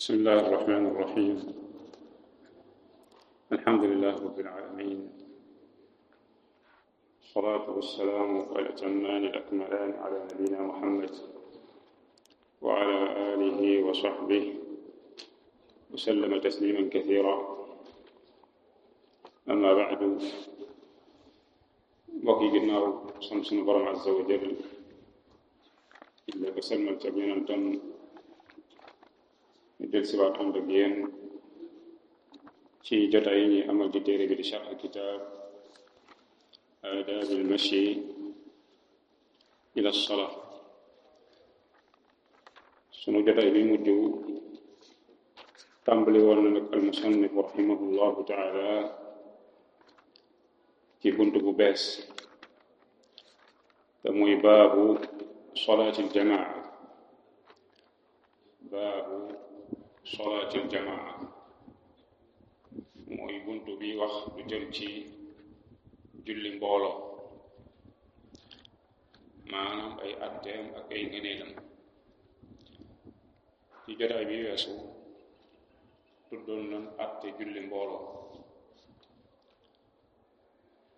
بسم الله الرحمن الرحيم. الحمد لله رب العالمين، الصلاة والسلام الأتمان الأكملان على نبينا محمد وعلى آله وصحبه وسلم تسليما كثيرا. أما بعد، بقي جناو سمسن برم عز وجل إلا بسلم التبين أنتم del siwaat ànd ak yéen ci jotaay yi ñuy amal di téere bi di sharh kitaab aadaab al-mashi ila as-salaa. sunu jotaay bi mujj tàmbali woon na nag al-musannif rahimahullahu taala ci bunt bu bees te muy baabu salaati al-jamaa. baabu salaati al-jamaa mooy buntu bi wax lu jëm ci julli mbooloo, maanaam ay atteem ak ay ngëneelam. ci jotaay bi weesu tuddoon nañ atte julli mbooloo,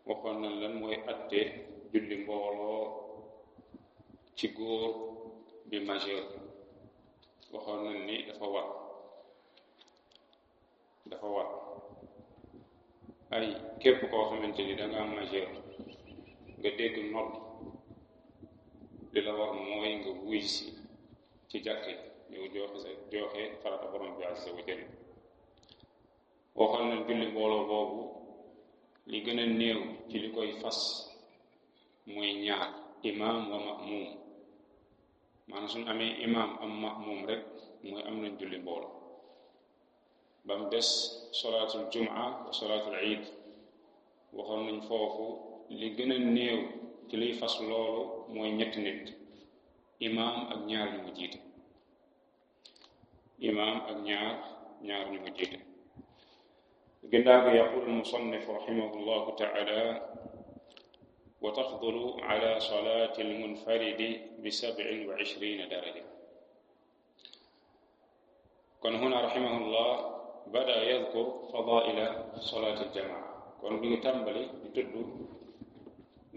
waxoon nañ lan mooy atte julli mbooloo ci góor bi majeur. waxoon nañ ni dafa war ay képp koo xamante ni da nga am majeur nga dégg nodd, li la war mooy nga wuy si ci jàkk yi yow joxe farata borom bi azza wa jalla. waxoon nañ julli mbooloo boobu li gën a néew ci li koy fas mooy ñaar, imaam wa ma'muum. maanaam suñu amee imaam am ma'muum rek mooy am nañ julli mbooloo. ba mu des solaatul jumaa wa solaatul iid, waxoon nañ foofu li gën a néew ci liy fas loolu mooy ñetti nit, imaam ak ñaar ñu mu jiite. imaam ak ñaar ñu mu jiite. ginnaaw gi yaqul musannif rahimahullahu taala wa tafdulu ala salaati almunfaridi bi 27 daraja. kon huna rahimahullah bada yadkur fadaila salaati aljamaa. kon bi ngi tàmbali di tudd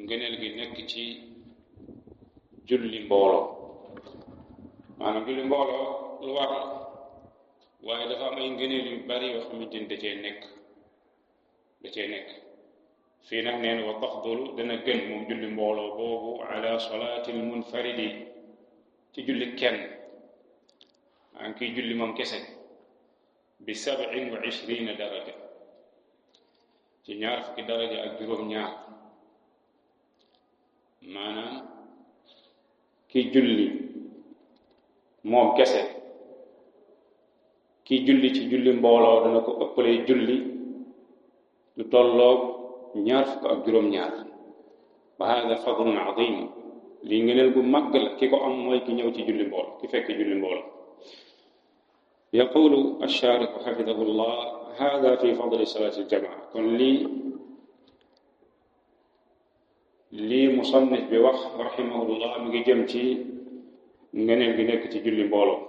ngëneel gi nekk ci julli mbooloo. maanaam julli mbooloo lu war la, waaye dafa am ay ngëneel yu bari yoo xamante ni da cee nekk. fii nag neen wa tafdulu dana gën moom julli mbooloo boobu ala salaati almunfaridi ci julli kenn, maanaam kiy julli moom kese, bi 27 daraja, ci 20 daraja ak juróom-ñaar. maanaam kiy julli moom kese, kiy julli ci julli mbooloo dana ko ëppalee julli lu tolloog 20 ak juróom-ñaar. wa hada fadlun azim, lii ngëneel gu màgg la. ki ko am mooy ki ñëw ci julli mbooloo, ki fekk julli mbooloo. yaqulu ash-shaarih xafidahu llah hada fi fadli salaati aljamaa. kon lii musannif bi wax rahimahullah mi ngi jëm ci ngëneel gi nekk ci julli mbooloo.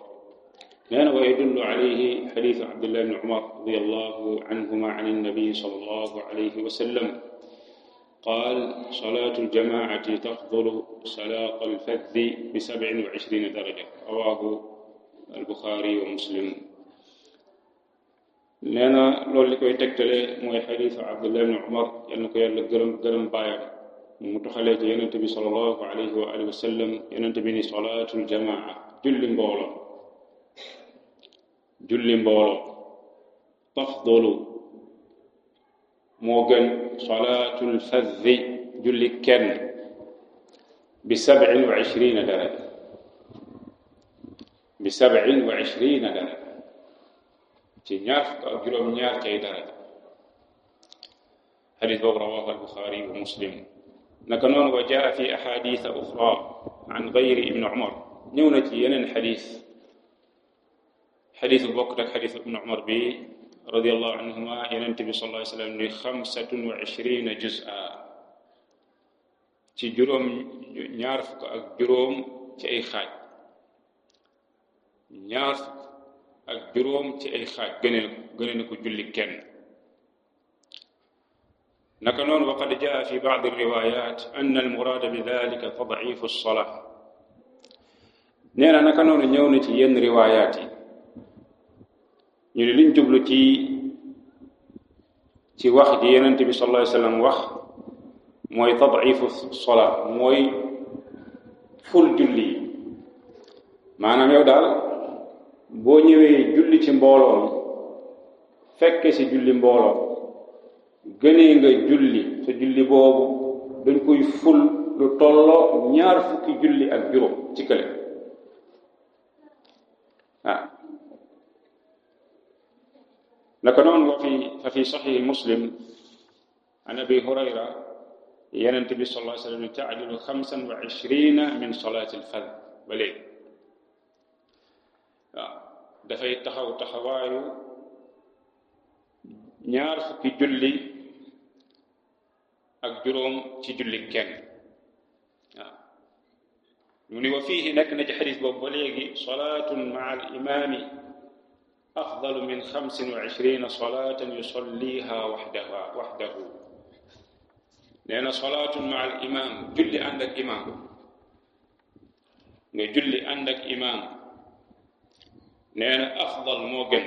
nee na wa yadullu alayhi xadiisu Abdullah ibn Umar radiyallahu anhuma an annabi sallallahu alayhi wa sallam qaal salaatu aljamaati tafdulu salaaqa alfaddi bi 27 daraja. rawaahu albuxaari wa muslim. nee na loolu li koy tegtale mooy xadiisu Abdullah ibn Umar, yal na ko yàlla gërëm baayam, mu taxalee ci yonent bi sallallahu alayhi wa alihi wa sallam. yonent bi ni salaatul jamaa, julli mbooloo tafdulu moo gën salaatul faddi, julli kenn, bi 27 daraja, bi 27 daraja, ci 20 ak juróom-ñaar cay daraja. xadis boobu rawaahu al-Buxaari wa Muslim. naka noonu wa jaa fi ahadith uxra an gayri ibn Umar, ñëw na ci yeneen xadis bu bokk ak xadis ibn Umar bi radiyallahu anhuma. Yonent bi sallallahu alayhi wa sallam ni 25 juz'a, ci 20 ak juróom ci ay xaaj. ak juróom ci ay xaaj gëne na ko julli kenn. naka noonu wa qad jaa fi ba'd ar-riwayat anna al-murada bi dhalika tad'if as-salah. nee na naka noonu ñëw na ci yenn riwaayaat yi ñu ne liñ jublu ci wax ji Yonent bi sallallahu alayhi wa sallam wax mooy tad'ifu as-salah, mooy ful julli yi. maanaam yow daal boo ñëwee julli ci mbooloo mi fekke ci julli mbooloo gënee nga julli sa julli boobu dañ koy ful lu tolloo 2 fukki julli ak juróom ci kële. naka noonu fa fi saxiix Muslim an Abi Hurayra Yonent bi sallallahu alayhi wa sallam ta'dilu 25 min salaati al-fard ba léegi dafay taxaw taxawaayu 2 fukki julli ak juróom ci julli kenn. mu ni wa fiihi nekk na ci xadis boobu ba léegi salaatun ma'a al-imaami afdalu min 25 salaatan yusalliha waxdahu. nee na salaatun ma'a al-imaam julli ànd ak imaam nga julli ànd ak imaam nee na afdal moo gën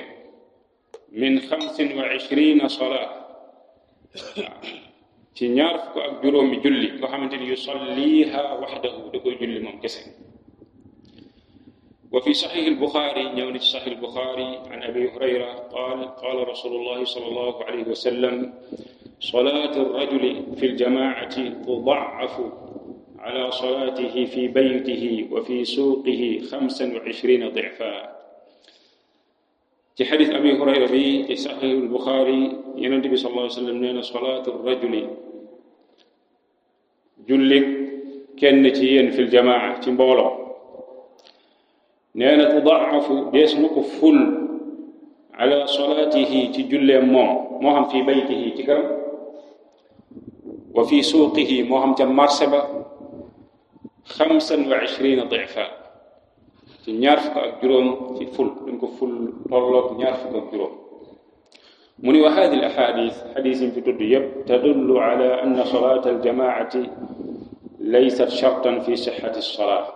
min 25 salaat ci 2 fukk ak juróomi julli nga xamante ni yusalliha waxdahu da koy julli moom kese. wa fi saxiix al-Buxaari ñëw na ci saxiix al-Buxaari an Abi Hurayra qaala rasuulullahi sallallahu alayhi wa sallam salaatu ar-rajuli fi al-jamaacati tuda'afu ala salaatihi fi baytihi wa fi suuqihi 25 dicfan. ci xadis Abi Hurayra bi ci saxiix al-Buxaari Yonent bi sallallahu alayhi wa sallam nee na salaatu ar-rajuli jullit kenn ci yéen fil jamaa ci mbooloo nee na tudaafu dees na ko ful ala salaatihi ci julleem moom moo xam fii baytihi ci këram wa fi suuqihi moo xam ca marché ba 25 difa ci 2 fukk ak juróom ci ful dañ ko ful tolloog 2 fukk ak juróom. mu ni wa haadihi al-ahaadiis xadiis yi fi tudd yëpp tadullu ala anna salaata al-jamaacati laysat shartan fi sixati as-salaat.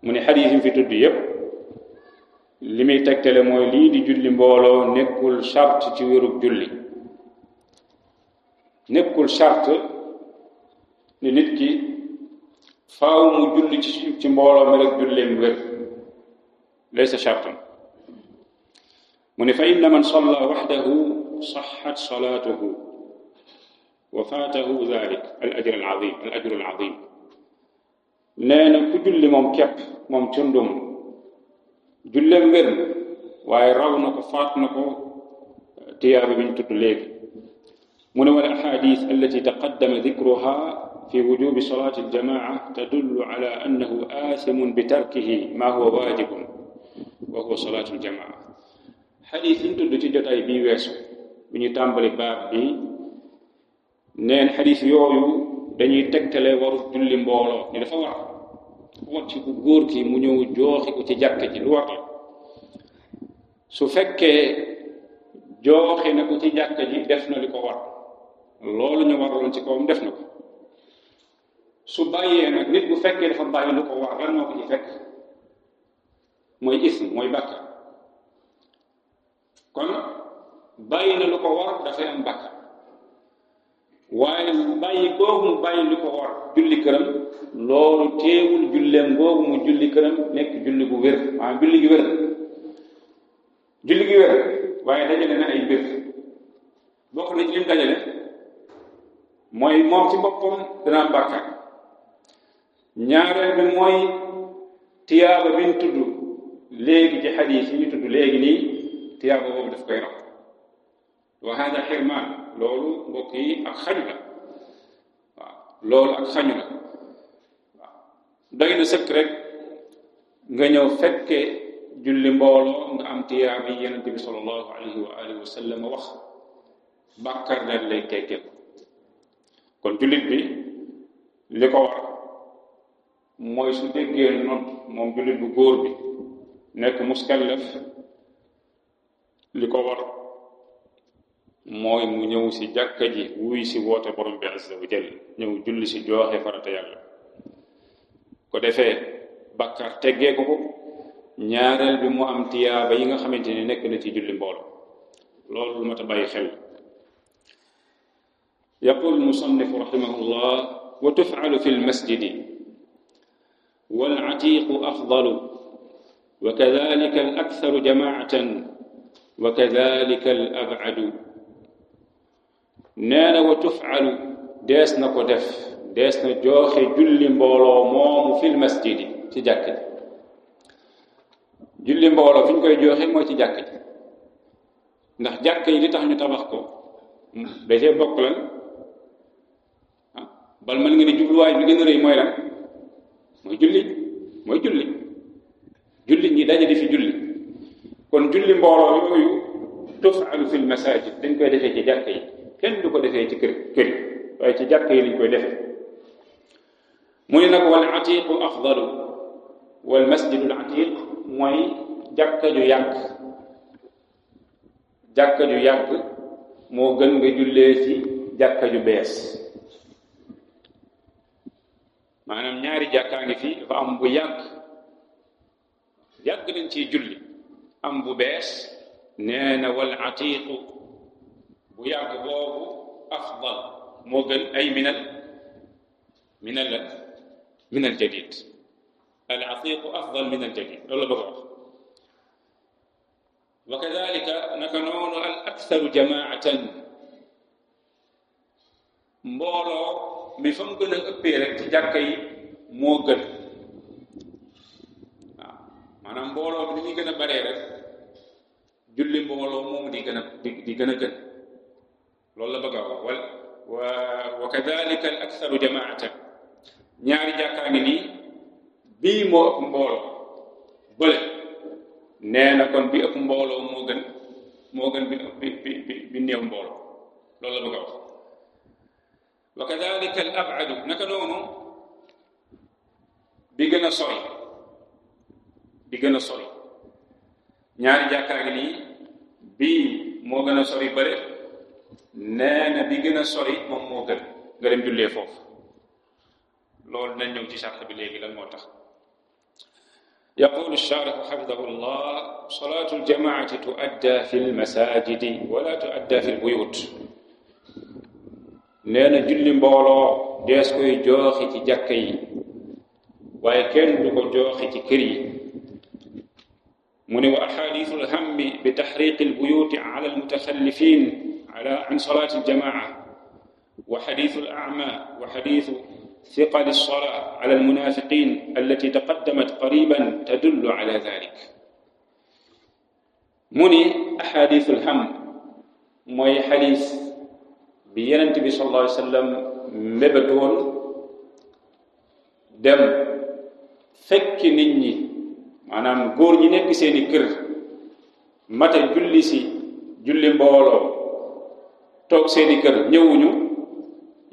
mu ni xadiis yi fi tudd yëpp li muy tegtale mooy lii di julli mbooloo nekkul charte ci wérug julli. nekkul charte ni nit ki faaw mu julli ci mbooloo mi rek julleem wér laysa shartan. mu ne fa inna man salla waxdahu saxat salaatuhu wa faatahu dalik al ajru al azim. nee na ku julli moom képp moom cundum julleem wér waaye raw na ko faat na ko tiyaaba bi ñu tudd léegi. mu ne wal ahadis allati taqaddama dikruha fi wujubi salati aljamaa tadullu ala annahu aasimun bi tarkihi ma huwa waajibun wa huwa salatu aljamaa. xadis yi ñu tudd ci jotaay bii weesu bi ñu tàmbali baab bi neen xadis yooyu dañuy tegtale waru julli mbooloo ni dafa war ci ku góor ki mu ñëw jooxi ko ci jàkk ji lu war la. su fekkee jooxi na ko ci jàkk ji def na li ko war loolu ñu waraloon ci kawam def na ko. su bàyyee nag nit bu fekkee dafa bàyyi lu ko war lan moo ko ci fekk mooy ism mooy bàkkaar. kon bàyyi na lu ko war dafay am bàkkaar waaye bàyyi googu mu bàyyi lu ko war julli këram loolu teewul julleem googu mu julli këram nekk julli gu wér maanaam julli gi wér waaye dajale na ay mbir bokk na ci lim dajale mooy moom ci boppam dana am bàkkaar. ñaareel bi mooy tiyaaba bi ñu tudd léegi ci xadiis yi ñu tudd léegi nii tiyaaba boobu daf koy raw. wa hada xirmaan loolu mbokk yi ak xañu la waaw loolu ak xañu la waaw doy na sëkk rek nga ñëw fekke julli mbooloo nga am tiyaaba yi Yonent bi sallallahu alayhi wa alihi wa sallam wax bàkkaar daal lay teggeel. kon jullit bi li ko war mooy su déggee nodd moom jullit bu góor bi nekk muskallaf li ko war mooy mu ñëw si jàkka ji wuy si woote borom bi azza wa jal ñëw julli si jooxe farata yàlla ko defee bàkkaar teggee ko ñaareel bi mu am tiyaaba yi nga xamante ne nekk na ci julli mbooloo loolu lu mat a bàyyi xel yaqul musannifu rahimahullah wa tuf'alu fi lmasjidi wal atiqu afdalu wa kadhalika al aktharu jamaatan wa kadhalika al ab'adu nee na wa tuf'alu dees na ko def dees na jooxe julli mbooloo moomu fil masjidi ci jàkk ji julli mbooloo fi ñu koy jooxe mooy ci jàkk ji ndax jàkk yi li tax ñu tabax ko dajee bokk lan bal mën nga ne jubluwaay bi gën a rëy mooy lan mooy julli ñi daje di fi julli kon julli mbooloo yooyu tuf'alu fil masajid dañ koy defee ci jàkk yi kenn du ko defee ci kër yi waaye ci jàkk yi lañ koy defee mu ne nag wal atiqu afdalu wal masjidul atiq mooy jàkka ju yàgg moo gën nga jullee ci jàkka ju bees maanaam ñaari jàkkaa ngi fi dafa am bu yàgg nañ ciy julli am bu bees nee na wal atiqu bu yàgg boobu afdal moo gën ay min al jadid al atiqu afdal min al jadid loolu la bëgg a wax wa kadalika naka noonu al aktharu jamaatan mbooloo mi fa mu gën a ëppee rek ci jàkka yi moo gën waaw maanaam mbooloo bi ni muy gën a baree rek julli mbooloo moom di gën a gën loolu la bëgg a wax wa kadalika al aktharu jamaatan ñaari jàkkaa ngi nii bii moo ëpp mbooloo bële nee na kon bi ëpp mbooloo moo gën bi néew mbooloo loolu la bëgg a wax wa kadalika al ab'adu naka noonu bi gën a sori ñaari jàkkaa ngi nii bii moo gën a sori bële nee na bi gën a sori moom moo gën nga dem jullee foofu loolu nañ ñëw ci sàrt bi léegi lan moo tax يقول الشارح حفظه الله صلاة الجماعة تؤدى في المساجد ولا تؤدى في البيوت نانا جولي مبولو ديس كوي جوخي تي جاكاي واي كين دوكو جوخي تي كري من واحاديث الهم بتحريق البيوت على المتخلفين عن صلاة الجماعة وحديث الأعمى وحديث ثقل الصلاة على المنافقين التي تقدمت قريبا تدل على ذلك مني أحاديث الهم موي حديث بيننتبي صلى الله عليه وسلم مبتون dem fekki nit ñi maanaam góor ñi nekk seeni kër mata julli si julli mbooloo toog seeni kër ñëwuñu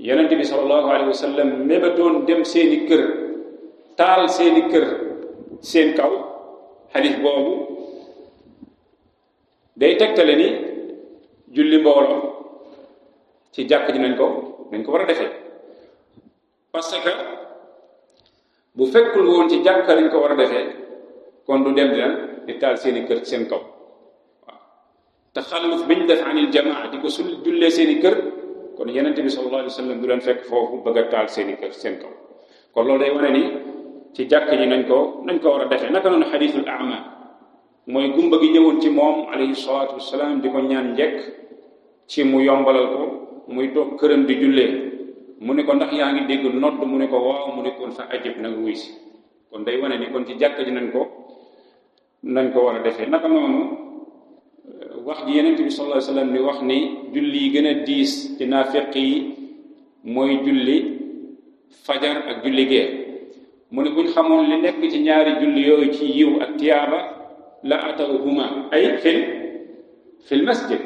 yonent bi sallallahu alayhi wa sallam mébatoon dem seeni kër taal seeni kër seen kaw xadis boobu day tegtale ni julli mbooloo ci jàkk ji nañ ko war a defee parce que bu fekkul woon ci jàkk lañ ko war a defee kon du dem di taal seeni kër seen kaw waaw taxalluf biñ def anil jamaa di ko jullee seeni kër kon yonent bi sallallahu alayhi wa sallam du leen fekk foofu bëgg a taal seeni kër seen kaw kon loolu day wane ni ci jàkk ji nañ ko war a defee naka noonu xadiisul a'ma mooy gumba gi ñëwoon ci moom alayhi salaatu wasalaam di ko ñaan njekk ci mu yombalal ko muy toog këram di jullee mu ne ko ndax yaa ngi dégg nodd mu ne ko waaw mu ne kon fa ajib nag wuy si kon day wane ni kon ci jàkk ji nañ ko war a defee naka noonu wax ji yonent bi sallallahu alayhi wasallam ni wax ni julli yi gën a diis ci naafiq yi mooy julli fajar ak julli gee mu ne buñ xamoon li nekk ci ñaari julli yooyu ci yiw ak tiyaaba la atawhuma ay fil masjid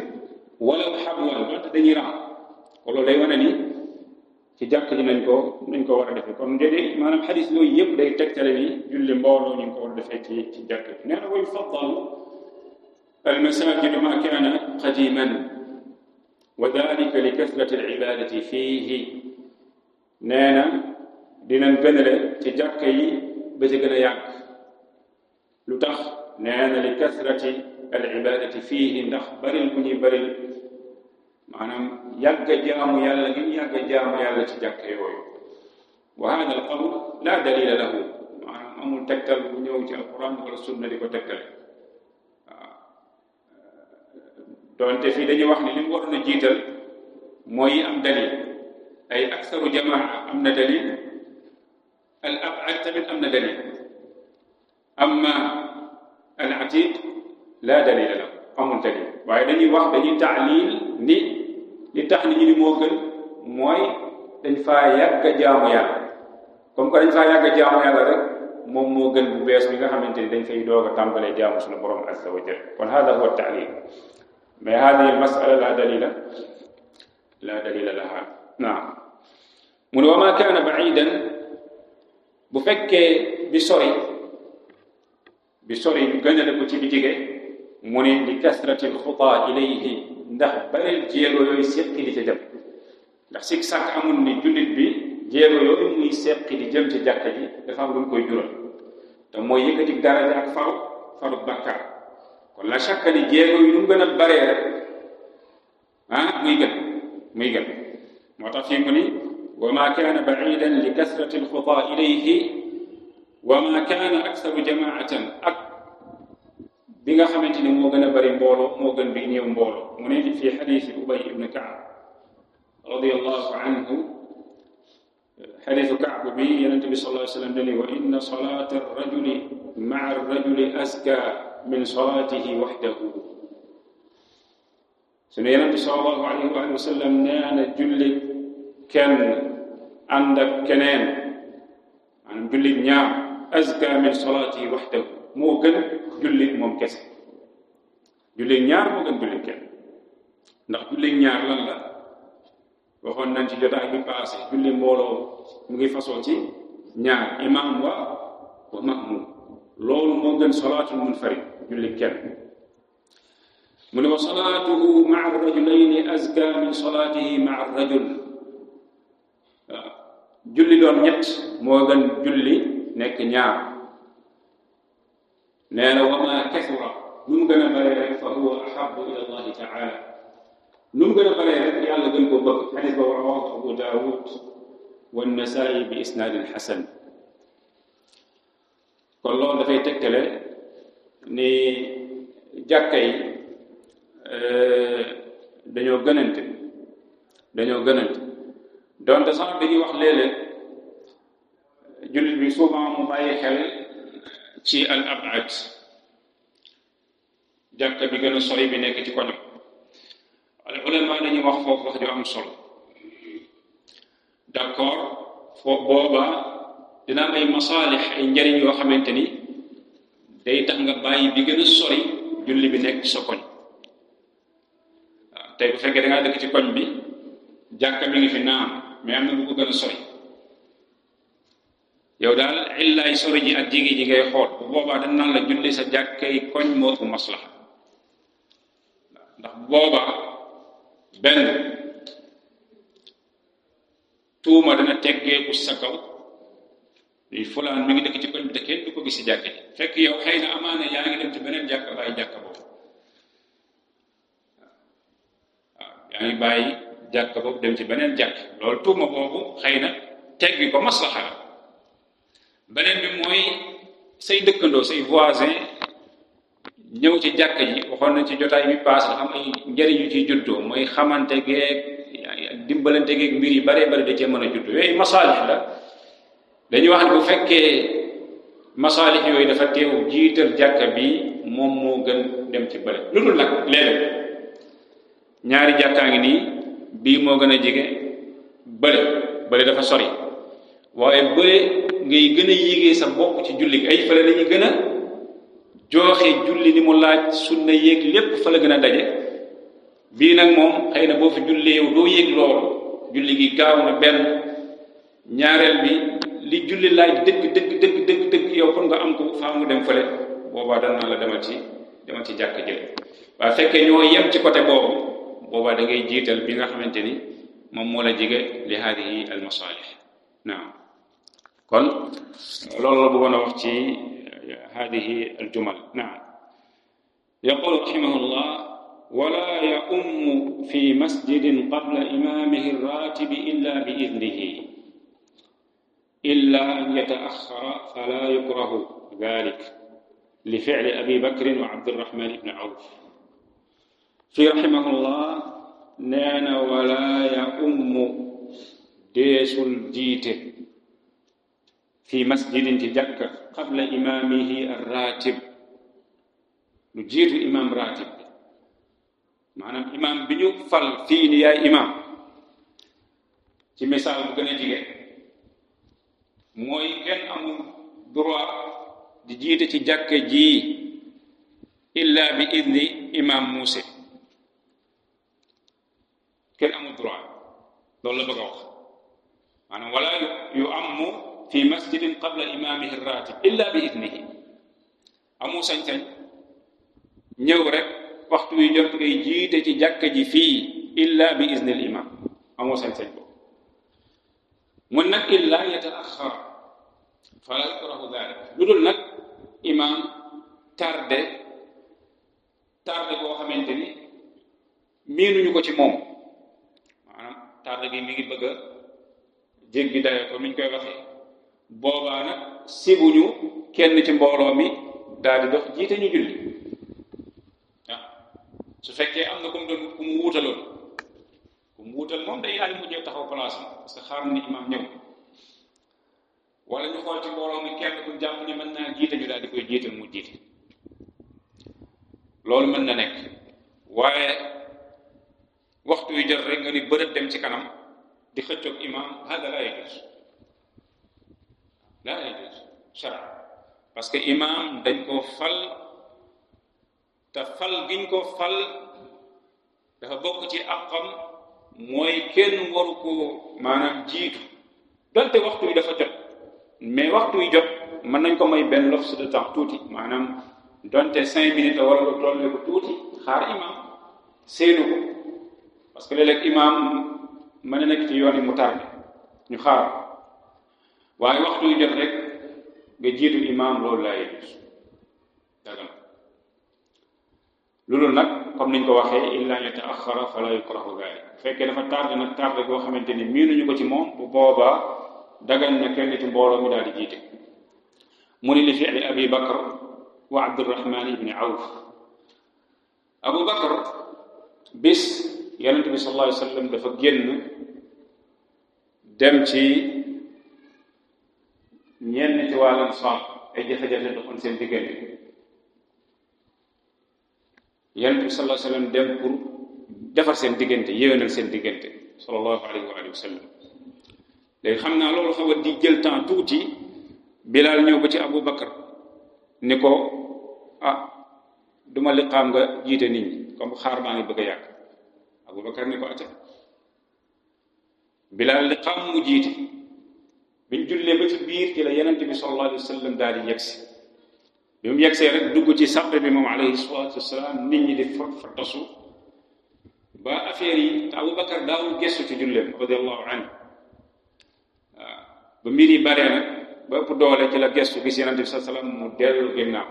wala habwan wante dañuy raam loolu day wane ni ci jàkk ji nañ ko war a defee kon déedéet maanaam xadis yooyu yëpp day tegtale ni julli mbooloo ñu ngi ko war a defee ci jàkk ji nee na wa yufaddal almasajidu ma kaana qadiman wa dalika li kasrati alibadati fiihi nee na dinañ gënale ci jàkk yi ba ci gën a yàgg lu tax nee na li kasrati alibadati fiihi ndax baril bu ñuy baril maanaam yàgg a jaamu yàlla gi ñu yàgg a jaamu yàlla ci jàkk yooyu wa hada al qawl la dalila lahu maanaam amul tegtal bu ñëw ci alquran wala sunna di ko tegtale waaw doonte fii dañuy wax ni li mu waroon a jiital mooy am dalil ay aksaru jamaa am na dalil al ab'ad tamit am na dalil amma al atiq la dalila lahu amul dalil waaye dañuy wax dañuy taalil ni li tax nit ñi ni moo gën mooy dañ faa yàgg a jaamu yàlla comme que dañ faa yàgg a jaamu yàlla rek moom moo gën bu bees bi nga xamante ni dañ fay doog a tàmbalee jaamu suñu borom azza wa jalla kon hada huwa taalil mais hadihi al masala la dalila laha naam mu ne wa ma kaana baidan bu fekkee bi sori ñu gënale ko ci bi jige mu ne li kasrati alxutaa ilayhi ndax bareel jéego yooyu seqi di ca jëm ndax sikk sàkk amul ni jullit bi jéego yooyu muy seqi di jëm ci jàkka ji dafa am lu mu koy jural te mooy yëkkati daraja ak faru bàkkaar kon la chaque ni jéego yi nu mu gën a baree rek muy gën moo tax fii mu ni wa ma kaana baidan li kasrati alxutaa ilayhi wa ma kaana aksaru jamaatan ak bi nga xamante ni moo gën a bari mbooloo moo gën bi néew mbooloo mu ne fi xadiisi Ubay ibn Kaab radiyallahu anhu xadiisu Kaab bi Yonent bi sallallahu alayhi wa sallam dani wa inna salaata ar-rajuli ma'a ar-rajuli azka min salaatihi wahdahu sunu Yonent bi sallallahu alayhi wa sallam nee na julli kenn ànd ak keneen maanaam julli ñaar azka min salaatihi wahdahu moo gën julli moom kese julli ñaar moo gën julli kenn ndax julli ñaar lan la waxoon nañ ci jotaay bi passé julli mbooloo mu ngi fasoo ci ñaar imam wa ma'mum loolu moo gën salaatul munfarid julli kenn mu ne wa salaatuhu ma'a ar-rajulayni azka min salaatihi ma'a ar-rajul waaw julli doon ñett moo gën julli nekk ñaar nee na wa ma kasura nu mu gën a bëree rek fa huwa ahabbu ila allahi taala nu mu gën a bëree rek yàlla gën koo bëgg xadis boobu rawahu Abu Daawud wa Nasaa'i bi isnaadin xasan kon loolu dafay tegtale ni jàkka yi dañoo gënante donte sax dañuy wax léeg-léeg jullit bi souvent mu bàyyi xel ci al ab'ad jàkka bi gën a sori bi nekk ci koñam al ulama dañuy wax foofu wax ju am solo d'accord foofu booba dina am ay masaalix ay njariñ yoo xamante ni day tax nga bàyyi bi gën a sori julli bi nekk ci sa koñ waaw tey bu fekkee da ngaa dëkk ci koñ bi jàkka mi ngi fi naam mais am na bu ko gën a sori yow daal illaay sori ji ak jigi ji ngay xool bu boobaa dañ naan la julli sa jàkkay koñ moo ëpp maslaxa ndax boobaa benn tuuma dana teggeeku sa kaw luy fulaan mi ngi dëkk ci koñ bi te kenn du ko gis ci jàkka ji fekk yow xëy na amaana yaa ngi dem ci beneen jàkka bàyyi jàkka boobu waaw yaa ngi bàyyi jàkka boobu dem ci beneen jàkk loolu tuuma boobu xëy na teggi ko maslaxa la beneen bi mooy say dëkkandoo say voisin ñëw ci jàkka ji waxoon nañ ci jotaay bi paase dafa am ay njëriñ yu ciy juddoo mooy xamante geeg dimbalante geeg mbir yi bare da cee mën a juddoo yooyu masaalix la dañuy wax ne bu fekkee masaalix yooyu dafa teew jiital jàkka bi moom moo gën dem ci bële lu dul nag léeg-léeg ñaari jàkkaa ngi nii bii moo gën a jege bële dafa sori waaye bële ngay gën a yéegee sa bopp ci julli gi ay fële lañuy gën a jooxe julli ni mu laaj sunna yéeg lépp fa la gën a daje bii nag moom xëy na boo fi jullee yow doo yéeg loolu julli gi gaaw na benn ñaareel bi li julli laaj dëgg yow pour nga am ko faa mu dem fële boobaa dan naa la demal ci jàkk jële waaye fekkee ñoo yem ci côté boobu boobaa da ngay jiital bi nga xamante ni moom moo la jege li haadihi al masalih naam kon loolu la bëggoon a wax ci haadihi al jumal naam yaqulu rahimahullah wala yaummu fi masjidin qabla imamihi arratibi illa bi idnihi illa an yataaxara fala yukrahu dalik li fi'li abi bakrin wa abdirahman ibn awf fi rahimahullah nee na wala yaummu deesul jiite fi masjidin ci jàkka qabla imamihi arratib lu jiitu imam ratib maanaam imam bi ñu fal fii ni yaay imam ci misaal bu gën a jige mooy kenn amul droit di jiite ci jàkka ji illa bi idni imam Muusa kenn amul droit loolu la bëgg a wax maanaam wala yu ammu fi masjidin qabla imamihi ratib illa bi idnihi amu sañ-sañ ñëw rek waxtu wi jot ngay jiite ci jàkka ji fii illa bi iznil imam amoo sañ-sañ boobu mun nag illa yataaxar fala yukrahu dalik lu dul nag imam tardé boo xamante ni miinuñu ko ci moom maanaam tardé gi mi ngi bëgg a jéggi dayo ko mi ñu koy waxee boobaa nag sibuñu kenn ci mbooloo mi daal di dox jiite ñu julli su fekkee am na ku mu wuutaloon ku mu wuutal moom day daal di mujjee taxaw place am parce que xaar ni imam ñëw wala ñu xool ci mbooloo mi kenn ku jàpp ni mën naa jiite ñu daal di koy jiital mu jiite loolu mën na nekk waaye waxtu yu jot rek nga ni bërët dem ci kanam di xëccoog imam hada la yajuz shara parce que imam dañ koo fal te fal giñ ko fal dafa bokk ci àqam mooy kenn waru ko maanaam jiitu donte waxtu wi dafa jot mais waxtu wi jot mën nañ ko may benn laps de temps tuuti maanaam donte 5 minutes la wala lu tolle ko tuuti xaar imam séenu ko parce que léeg-léeg imam mën na nekk ci yoon yi mu tardé ñu xaar waaye waxtu wi jot rek nga jiitu imam loolu laay dagal loolu nag comme niñ ko waxee illa yataaxara fala yukrahu dalik fekkee dafa tardé nag tardé goo xamante ni miinuñu ko ci moom bu boobaa dagan na kenn ci mbooloo mi daal di jiite mu ni li fi'li abi bakr wa abdirahman ibni awf abu bakr bis yonente bi sallallahu alayhi wa sallam dafa génn dem ci ñenn ci wàllam saab ay jafe-jafe doxoon seen diggante yonent bi sallallahu alayhi wa sallam dem pour defar seen diggante yéwénal seen diggante sallallahu alayhi wa alihi wa sallam léegi xam naa loolu xaw a di jël temps tuuti Bilaal ñëw ba ci Abu Bakar ni ko duma liqaam nga jiite nit ñi comme xaar maa ngi bëgg a yàgg Abu Bakar ni ko ate Bilaal liqaam mu jiite biñ jullee ba ci biir ci la yonent bi sallallahu alayhi wa sallam daal di yegsi bi mu yegsee rek dugg ci sàppe bi moom alayhi salaatu wasalaam nit ñi di fattasu ba affaire yi te Aboubacar daawul gestu ci julleem radiallahu anhu waaw ba mbir yi baree nag ba ëpp doole ci la gestu gis yonente bi sallallahu alayhi wasallam mu dellu ginnaaw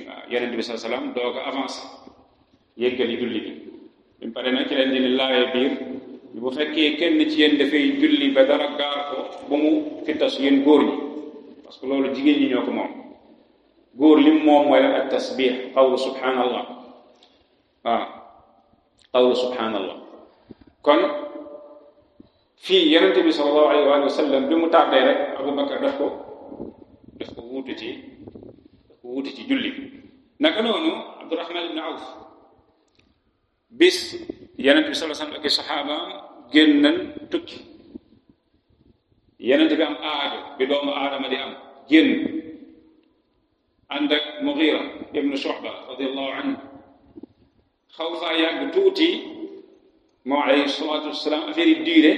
waaw yonente bi sallallahu alayhi wasallam doog a avancé yéggali julli bi bi mu pare nag ci leen di laawee biir bu fekkee kenn ci yéen dafay julli ba dara gaar ko ba mu fittasu yéen góor ñi parce que loolu jigéen ñi ñoo ko moom góor lim moom mooy la ak tasbih qawlu subhanallah waaw qawlu subhanallah kon fii yonente bi sallallahu alayhi wa sallam bi mu tardé rek Aboubacar daf ko wuutu ci julli naka noonu Abdurahman ibn Awf bis yonente bi sallallahu alayhi wa sallam ak saxaabaam génnan tukki yonente bi am aajo bi doomu aadama di am génn ànd ak Mughira ibnu Shu'ba radiyallahu anhu xaw faa yàgg tuuti moom alayhi salaatu wasalaam affaire yi diire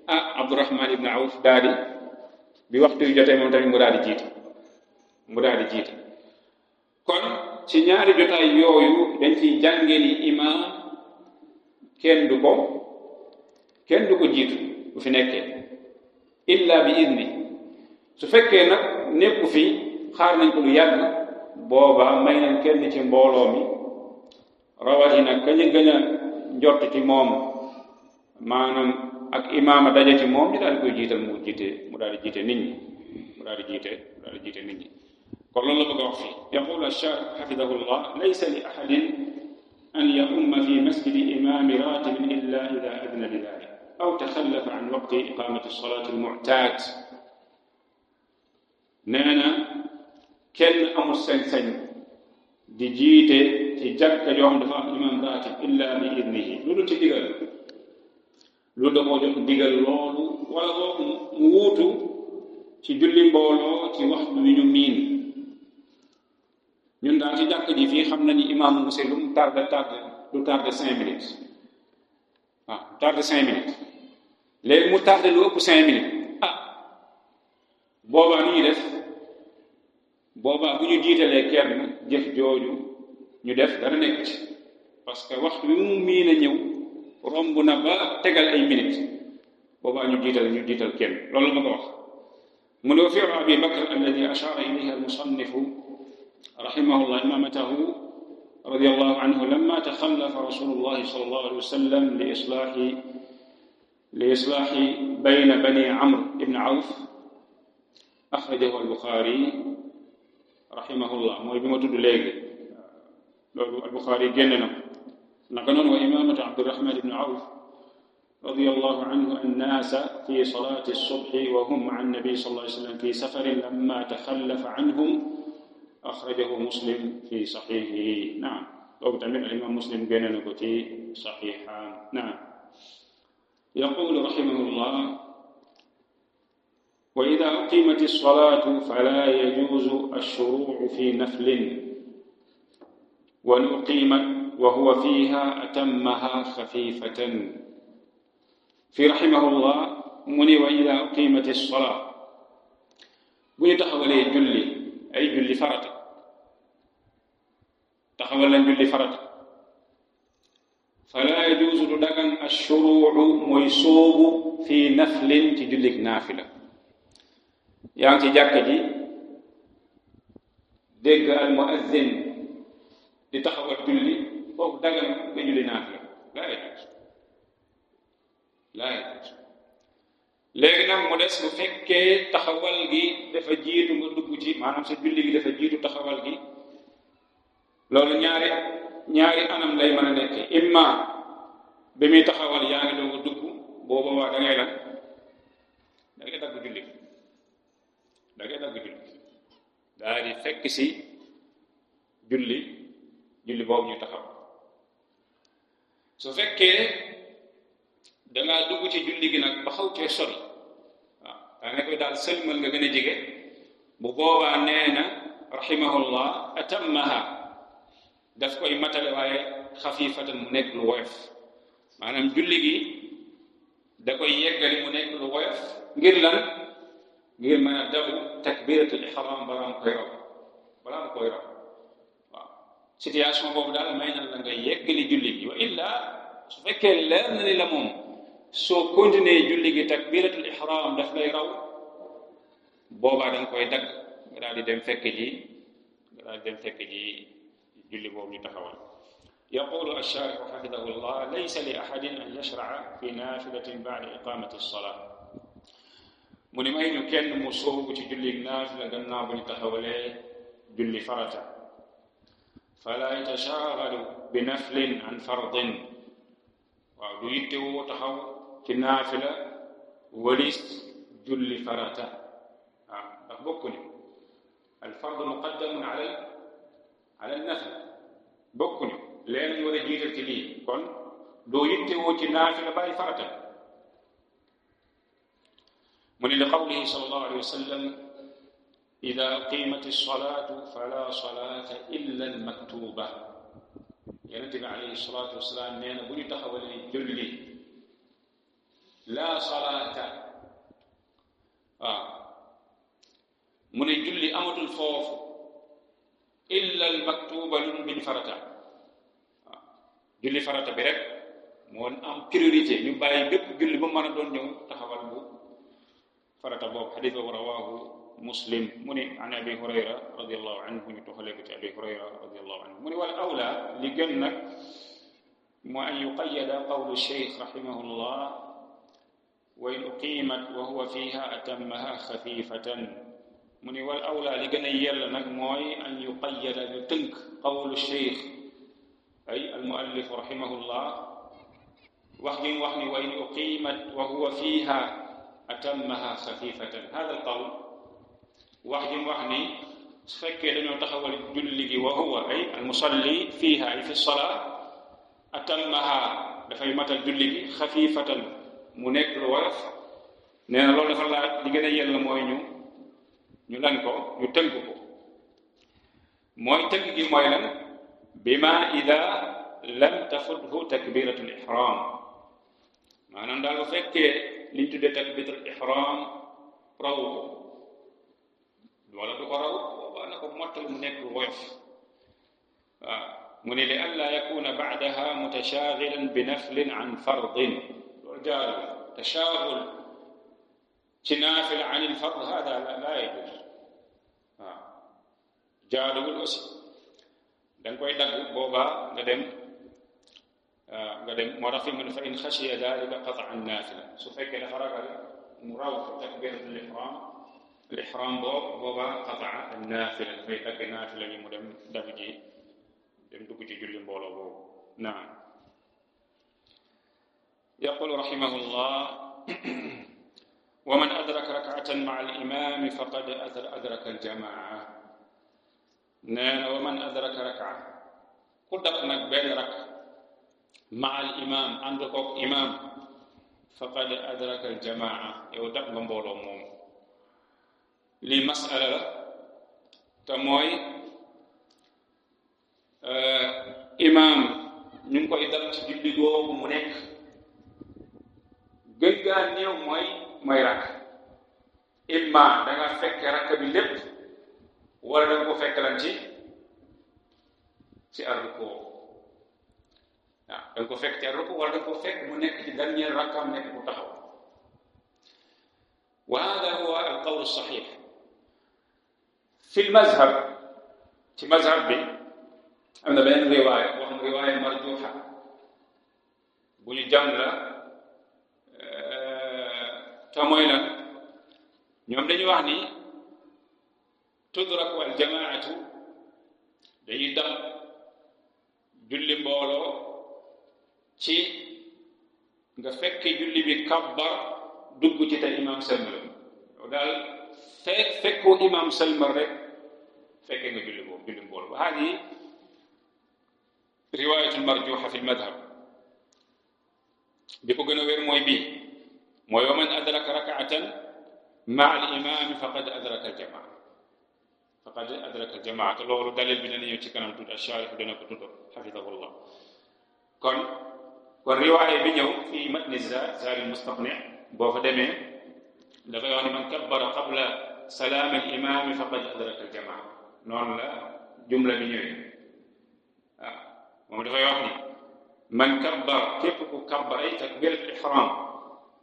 Abdurahman ibn Awf daal di bi waxtu yu jotee moom tamit mu daal di jiite kon ci ñaari jotaay yooyu dañ ciy jàngee ni imaam kenn du ko jiitu bu fi nekkee illa bi idni su fekkee nag nekku fi xaar nañ ko lu yàgg boobaa may nañ kenn ci mbooloo mi rawatina kañ gën a njort ci moom maanaam ak imaama daje ci moom ñu daal di koy jiital mu daal di jiite nit ñi mu daal di jiite nit ñi kon loolu la bëgg a wax fii yaqulu ash-shaarih hafidahullah laysa li ahadin an ya'umma fi masjidi imaami raatibin illa ida adna li dhalik aw taxallafa an waqti iqamati as-salaati al-mu'taad nee na kenn amul sañ-sañ di jiite ci jàkka joo xam dafa am imaam raatib illa bi idnihi loolu ci digal loolu da koo jox digal loolu wala boobu mu wuutu ci julli mbooloo ci waxtu wi ñu miin ñun daal ci jàkk ji fii xam na ni imaam Mousse lu mu tardé du tardé 5 minutes waaw tardé 5 minutes léegi mu tardé lu ëpp 5 minutes boobaa nu ñuy def boobaa bu ñu jiitalee kenn jëf jooju ñu def dara nekk ci parce que waxtu wi mu miin a ñëw romb na ba tegal ay minutes boobaa ñu jiital kenn loolu la ma ko wax mu ne wa fi'lu Abi Bakr alladi ashara ilayhi al-musannifu rahimahullah imamatahu radiyallahu anhu lamma takhallafa rasulullahi sallallahu alayhi wa sallam li islahi bayna bani Amr ibn Awf akhrajahu al-Bukhari rahimahullah mooy bi ma tudd léegi loolu al-Bukhari génne na naka noonu wa imamatu Abdurrahman ibn Awf radiyallahu anhu an-naasa fi salaati as-subhi wa hum ma'a an-nabi sallallahu alayhi wa sallam fi safarin lamma takhallafa anhum akhrajahu Muslim fi sahihihi naam loolu tamit al-imam Muslim génne na ko ci sahihan naam yaqulu rahimahullah wa idha uqimat as-salatu fala yajuzu ash-shuru'u fi naflin wa uqimat wa huwa fiha atammaha khafifatan fi rahimahullah mu ni wa ida uqimat as-salaa bu ñu taxawalee julli farata taxawal lañ julli farata fala yajuuzu du dagan ash-shuruu'u mooy soobu fi naflin ci jullik naafila yaa ngi ci jàkka ji dégg al muazzin di taxawal julli foofu dagan nga julli naafila laa yajuuz léegi nag mu des bu fekkee taxawal gi dafa jiitu nga dugg ci maanaam sa julli gi dafa jiitu taxawal gi loolu ñaari anam lay mën a nekk imma bi muy taxawal yaa ngi doog a dugg booba waa da ngay dagg julli daal di fekk si julli boobu ñu taxaw su fekkee dangaa dugg ci julli gi nag ba xaw cee sori waaw daa nga koy daal sëlmal nga gën a jege bu boobaa nee na rahimahullah atammaha daf koy matale waaye xafifatan mu nekk lu woyof maanaam julli gi da koy yeggali mu nekk lu woyof ngir lan ngir mën a dabu takbiratul ihram balaa mu koy raw waaw situation boobu daal may na la nga yeggali julli gi wa illa su fekkee leer na ni la moom soo continuer julli gi takbiratul ihram daf lay raw boobaa da nga koy dagg nga daal di dem fekk ji julli boobu ñu taxawal yaqulu ash-sharih hafidahullah laysa li ahadin an yashra'a fi nafilatin ba'da iqamati as-salat mu ni may ñu kenn mu soobu ci julli naafila gannaaw bu ñu taxawalee julli farata fala yatashaghalu bi naflin an fardin waaw du yittewoo taxaw ci naafila walis julli farata waaw ndax bokkuñu al fardu muqaddamun ala al nafl bokkuñu leen ñu war a jiital ci lii kon doo yittewoo ci naafila bàyyi farata mu ne li qawlihi sallallahu alayhi wa sallam ida qimat as-salatu fala salata illa al-maktuba yonente bi alayhi salaatu wasalaam nee na bu ñu taxawalee julli laa salaata waaw mu ne julli amatul foofu illa al maktuba lu biñ farata waaw julli farata bi rek moo am priorité ñu bàyyi bépp julli ba mën a doon ñëw taxawal bu farata boobu xadis boobu rawaahu muslim mu ne an abi hurayra radiallahu anhu ñu toxalee ko ci abi hurayra radiallahu anhu mu ne wal awla li gën nag moo an yuqayada qawlu cheikh rahimahullah wa in uqimat wa huwa fiha atammaha xafifatan mu ne wal awla li gën a yell nag mooy an yuqayada ñu tënk qawlu cheikh ay almuallif rahimahullah wax gi mu wax ni wa in uqimat wa huwa fiha atammaha xafifatan hada al qawl wax ji mu wax ni su fekkee dañoo taxawal julli gi wa huwa ay almusalli fiha ay fi salaa atammaha dafay matal julli gi xafifatan mu nekk lu woyof nee na loolu dafa laaj li gën a yell mooy ñu lan ko ñu tënk ko mooy tënk gi mooy lan bima ida lam tafuthu takbiratul ihram maanaam daal bu fekkee liñ tuddee takbiratul ihram raw ko wala du ko raw boobaa na ko mottal mu nekk lu woyof waaw mu ne li an laa yakuna baadaha mutashaagilan bi naflin an fardin loolu jaarul tashaagul ci naafila an il fard hada laa yajuz waaw jaaruwul aussi da nga koy dagg boobaa nga dem moo tax fi mu ne fa in xashiya dalika qataa naafila su fekkee dafa ragal mu raw takbiratul ihram boobaa qataa naafila dafay dagg naafila yi mu dem dagg ji dem dugg ci julli mbooloo boobu naam yaqulu rahimahullah wa man adraka rak'atan ma'a al-imam faqad adraka al-jamaa nee na wa man adraka rak'a ku dab nag benn rak ma'a al-imam ànd koog imam faqad adraka al-jamaa yow dab nga mbooloo moom lii masala la te mooy imam ñu ngi koy dab ci julli googu mu nekk gën gaa néew mooy rakk imma da nga fekk rakk bi lépp wala da nga ko fekk lan ci arruku waaw da nga ko fekk ci arruku wala da nga ko fekk mu nekk ci dernier rakkam nekk bu taxaw wa hada huwa al qawl sahih fi al mazhab ci mazhab bi am na benn riwaaya boo xam riwaaya marjuha bu ñu jàng la te mooy lan ñoom dañuy wax ni tudraku al jamaatu dañuy dal julli mbooloo ci nga fekke julli bi kabbar dugg ci te imam sëlmal yow daal fekkoo imam sëlmal rek fekke nga julli boobu julli mbooloo ba hadi riwaayatul marjuha fi lmadhab bi ko gën a wér mooy bii mooy wa man adraka rak'atan ma'a al-imam faqad adraka al-jamaa te loolu dalil bi dana ñëw ci kanam tuuti ash-sharih dana ko tudd hafidahullah kon riwaaya bi ñëw fi matni zaad al-mustaqni boo fa demee dafay wax ne man kabbara qabla salaam al-imam faqad adraka al-jamaa noonu la jumla bi ñëwee waaw moom dafay wax ni man kabbar képp ku kabbar ay takbiratul ihram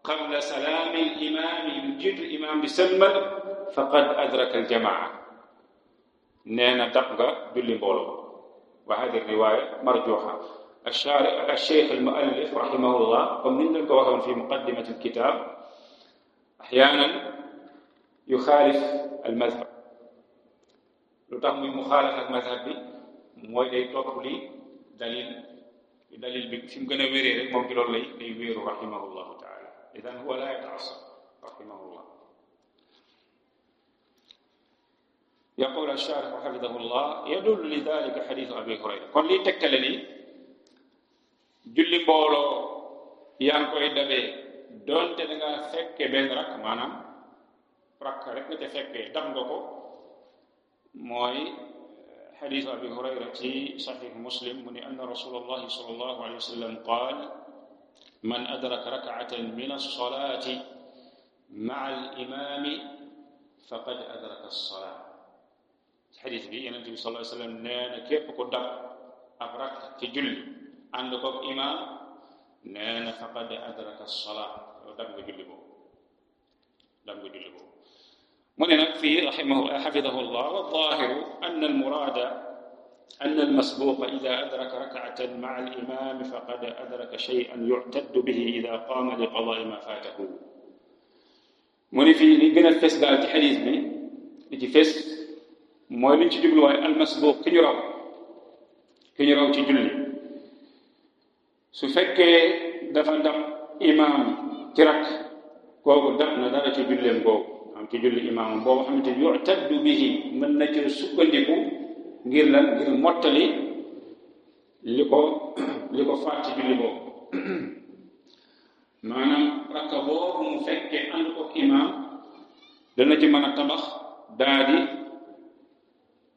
qabla salaami al-imaam lu jiitu imaam bi sëlmal faqad adraka al-jamaa nee na dab nga julli mbooloo wa hadi riwaaya marjuha al-shaykh al-muallif rahimahullah comme niñ leen ko waxoon fi muqaddimati al-kitaab ahyaanan yuxaalif al-madhab lu tax muy muxaalif ak madhab bi mooy day topp li dalil bi fi mu gën a wéree rek moom ci loolu lay wéeru rahimahullahu taala idan huwa la yata'assab rahimahullah yaqul ash-sharih hafidahullah yadullu li dalika hadithu abi hurayra kon lii tegtale ni julli mbooloo yaa ngi koy dabee doonte da nga fekke benn rakk maanaam rakk rek nga ca fekkee dam nga ko mooy حديث أبي هريرة في صحيح مسلم من أن رسول الله صلى الله عليه وسلم قال من أدرك ركعة من الصلاة مع الإمام فقد أدرك الصلاة. حديث بي النبي صلى الله عليه وسلم نانا كيف كو داب أبرك في جل عندك إمام نانا فقد أدرك الصلاة داب جل بو من نكفي حفظه الله. والظاهر أن المراد أن المسبوق إذا أدرك ركعة مع الإمام فقد أدرك شيئا يعتد به إذا قام لقضاء ما فاته. من في li gën a fes daal ci xadiis bi li ci fes mooy liñ ci jubluwaay almasbuq ki ñu raw ci julli su fekkee dafa dab imaam ci rakk kooku dab na dara ci julleem boobu am ci julli imaam boobu xamante ni yu'taddu bihi mën na ci sukkandiku ngir lan ngir mottali li ko faat ci julli boobu maanaam rakka boobu mu fekkee ànd ko imaam dana ci mën a tabax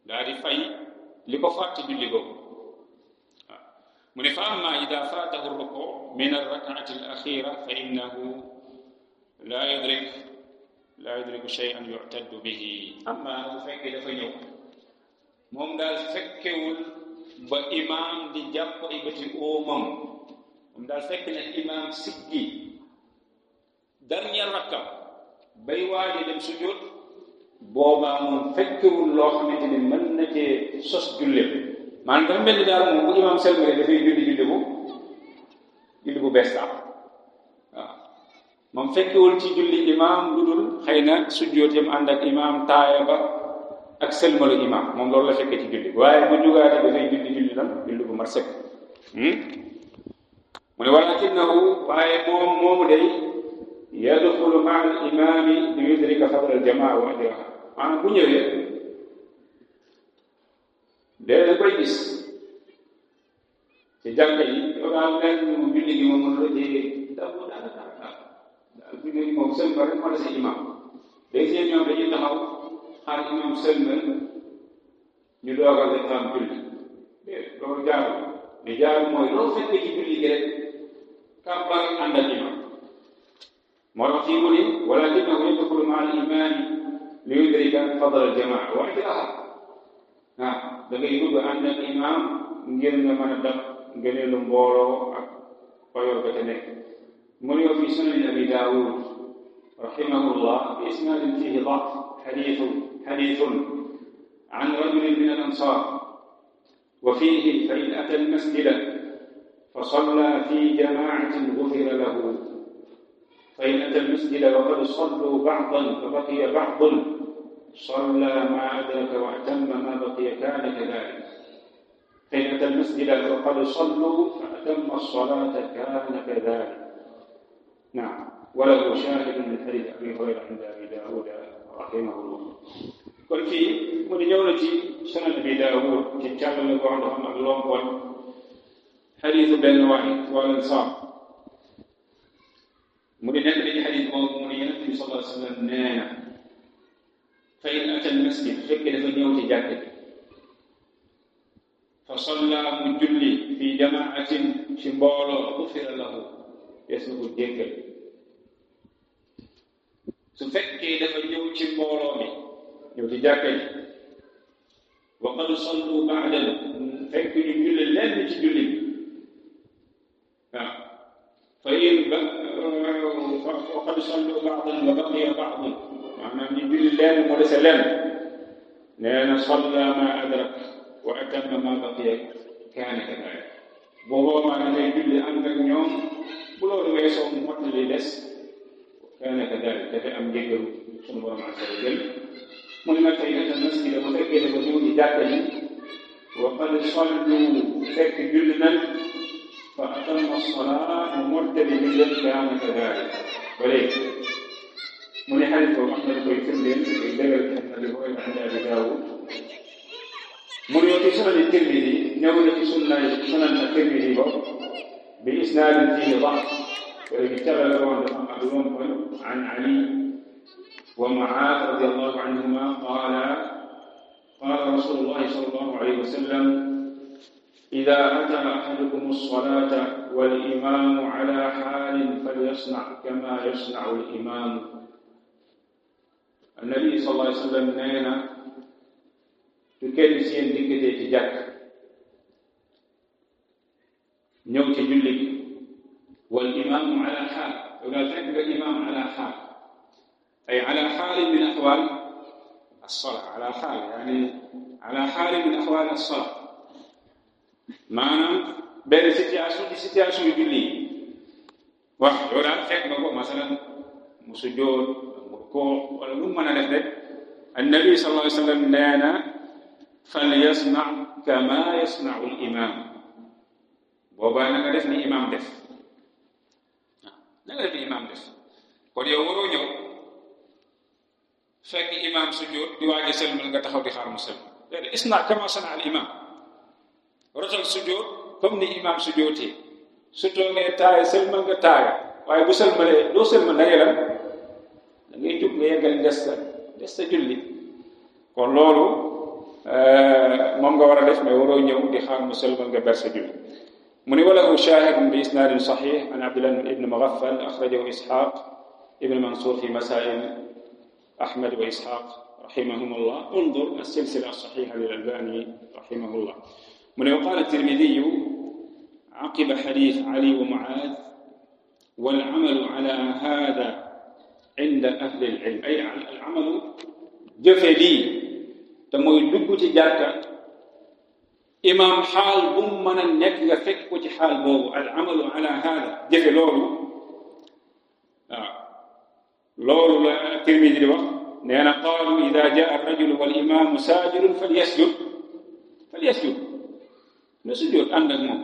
daa di fay li ko faat ci julli boobu waaw mu ne fa amma ida faatahu ruku min arrakaati al axira fa innahu la yudriku shay'an yu'taddu bihi. amma bu fekkee dafa ñëw moom daal fekkewul ba imaam di jàpp ay bëti óomam moom daal fekk na imaam siggi dernier rakka bay waaje dem sujjóot boobaa moom fekkewul loo xamante ni mën na cee sos julleem maanaam dafa mel ni daal moom bu imaam selmale dafay julli bu bees tax waaw moom fekkewul ci julli imaam lu dul xëy na sujjóot yam ànd ak imaam taaya ba ak selmalu imaam moom loolu la fekkee ci julli waaye bu jugaate dafay julli bu mat sëkk mu ne walakinahu waaye moomu day yadxulu maa al imaami li yudrika fadl al jamaa wa ajraha maanaam bu ñëwee da koy gis ci jàkka yi yow daal mel ni moom julli gi moom mën la jee daal julli gi moom sëlmal rek moo dese imaam day seen ñoom dañuy taxaw xaar imaam sëlmal ñu doogal di am julli loolu jaarul li jaaru mooy loo fekkee ci julli gi rek kàbbar ànd ak imaam moo tax fii mu ni walakinahu yadxulu maa al imaami li yudrika fadl al jamaa wa ajraha waaw da ngay dugg ànd ak imaam ngir nga mën a dab ngëneelu mbooloo ak payoor ba te nekk mu ni fi sunan abi daawud rahimahullah bi isnaadin fihi da'f xadiisun an rajulin min al ansaar وفيه فإن أتى المسجد فصلى في جماعة غفر له فإن أتى المسجد وقد صلوا بعضا فبقي بعض صلى ما أدرك وأتم ما بقي كان كذلك فإن أتى المسجد وقد صلوا فأتم الصلاة كان كذلك. نعم وله شاهد من حديث أبي هريرة عند أبي داود رحمه الله. kon fii mu di ñëw na ci sunan bi Daawud ci càllale boo xam ne xam ak lompoñ xadiisu benn waay wala saam mu di nekk ci xadiis boobu mu ne Yonent bi sallallahu alayhi wa sallam nee na fa in ata al masjid fekkee dafa ñëw ci jàkk bi fa salla mu julli fi jamaatin ci mbooloo gufira lahu des na ko jéggal su fekkee dafa ñëw ci mbooloo mi ñëw ci jàkka ji wa qad sallu ba'da fekk ñu julli lenn ci julli bi waaw fa in wa qad sallu ba'dan wa baqiya ba'dun maanaam ñu julli lenn moo dese lenn nee na salla ma adrak wa atamma ma baqiya kaana kadalik boo boobaa dafay julli ànd ak ñoom bu loolu weesoo mu mottali des kaana kadalik dafay am njëggalu sunu borom azza wa jalla mu ne nag tey nag masjid bu fekkee dafa ñëw ci jàkka ji wa qad sallu fekk julli nañ fa atamma as-salaat mu mottali julleen kaana kadalik ba léegi mu ne xarit boobu am na lu koy firndeel koy dëggal ci Abi Hurayra indi Abi Daawud mu ne ci sunan Tirmidi ñëw na ci sunan Tirmidi boobu bi isnaadin fiihi da'f wala bi càllale woon dafa am ak lompoñ an Ali ومعاذ رضي الله عنهما قال قال رسول الله صلى الله عليه وسلم إذا أتى أحدكم الصلاة والإمام على حال فليصنع كما يصنع الإمام. النبي صلى الله عليه وسلم نينا تكلم سين ديكتي ci jàkk ñëw ci julli gi والإمام على حال ولا تكبر الإمام على حال أي على حال من أحوال الصلاة على حال يعني على حال من أحوال الصلاة maanaam benn situation yu julli wax yow daal fekk nga ko masalan mu sujjóot mu koo wala lu mën a def rek annabi sallallahu alayhi wa sallam nee na falyasna kama yasnau al imam boobaa na nga def ni imam def na nga def ni imam def kon yow waroo ñëw fekk imam sujjóot di waaj a sëlmal nga taxaw di xaar mu sëlmal déedéet isna kama sana al imam rotal sujjóot comme ni imam sujjóotee su toogee taaya sëlmal nga taaya waaye bu sëlmalee doo sëlmal da ngay lan da ngay jóg nga yeggal des sa julli kon loolu moom nga war a def mais waroo ñëw di xaar mu sëlmal nga ber sa julli mu ni walahu shahidun bi isnadin sahih an Abdullah ibn Mughaffal akhrajahu Ishaq ibn Mansur fi masail Ahmad wa Ishaq rahimahumullah انظر السلسلة الصحيحة للألباني رحمه الله. من وقال الترمذي عقب حديث علي ومعاذ والعمل على هذا عند أهل العلم أي العمل جفلي تموي دغ تي جاكا إمام حال بوم من نيك nga fekk ko ci xaal boobu العمل على هذا jëfe loolu loolu la Tirmidhi di wax nee na qaalu إذا جاء الرجل والإمام ساجد فليسجد نسجد عندك موم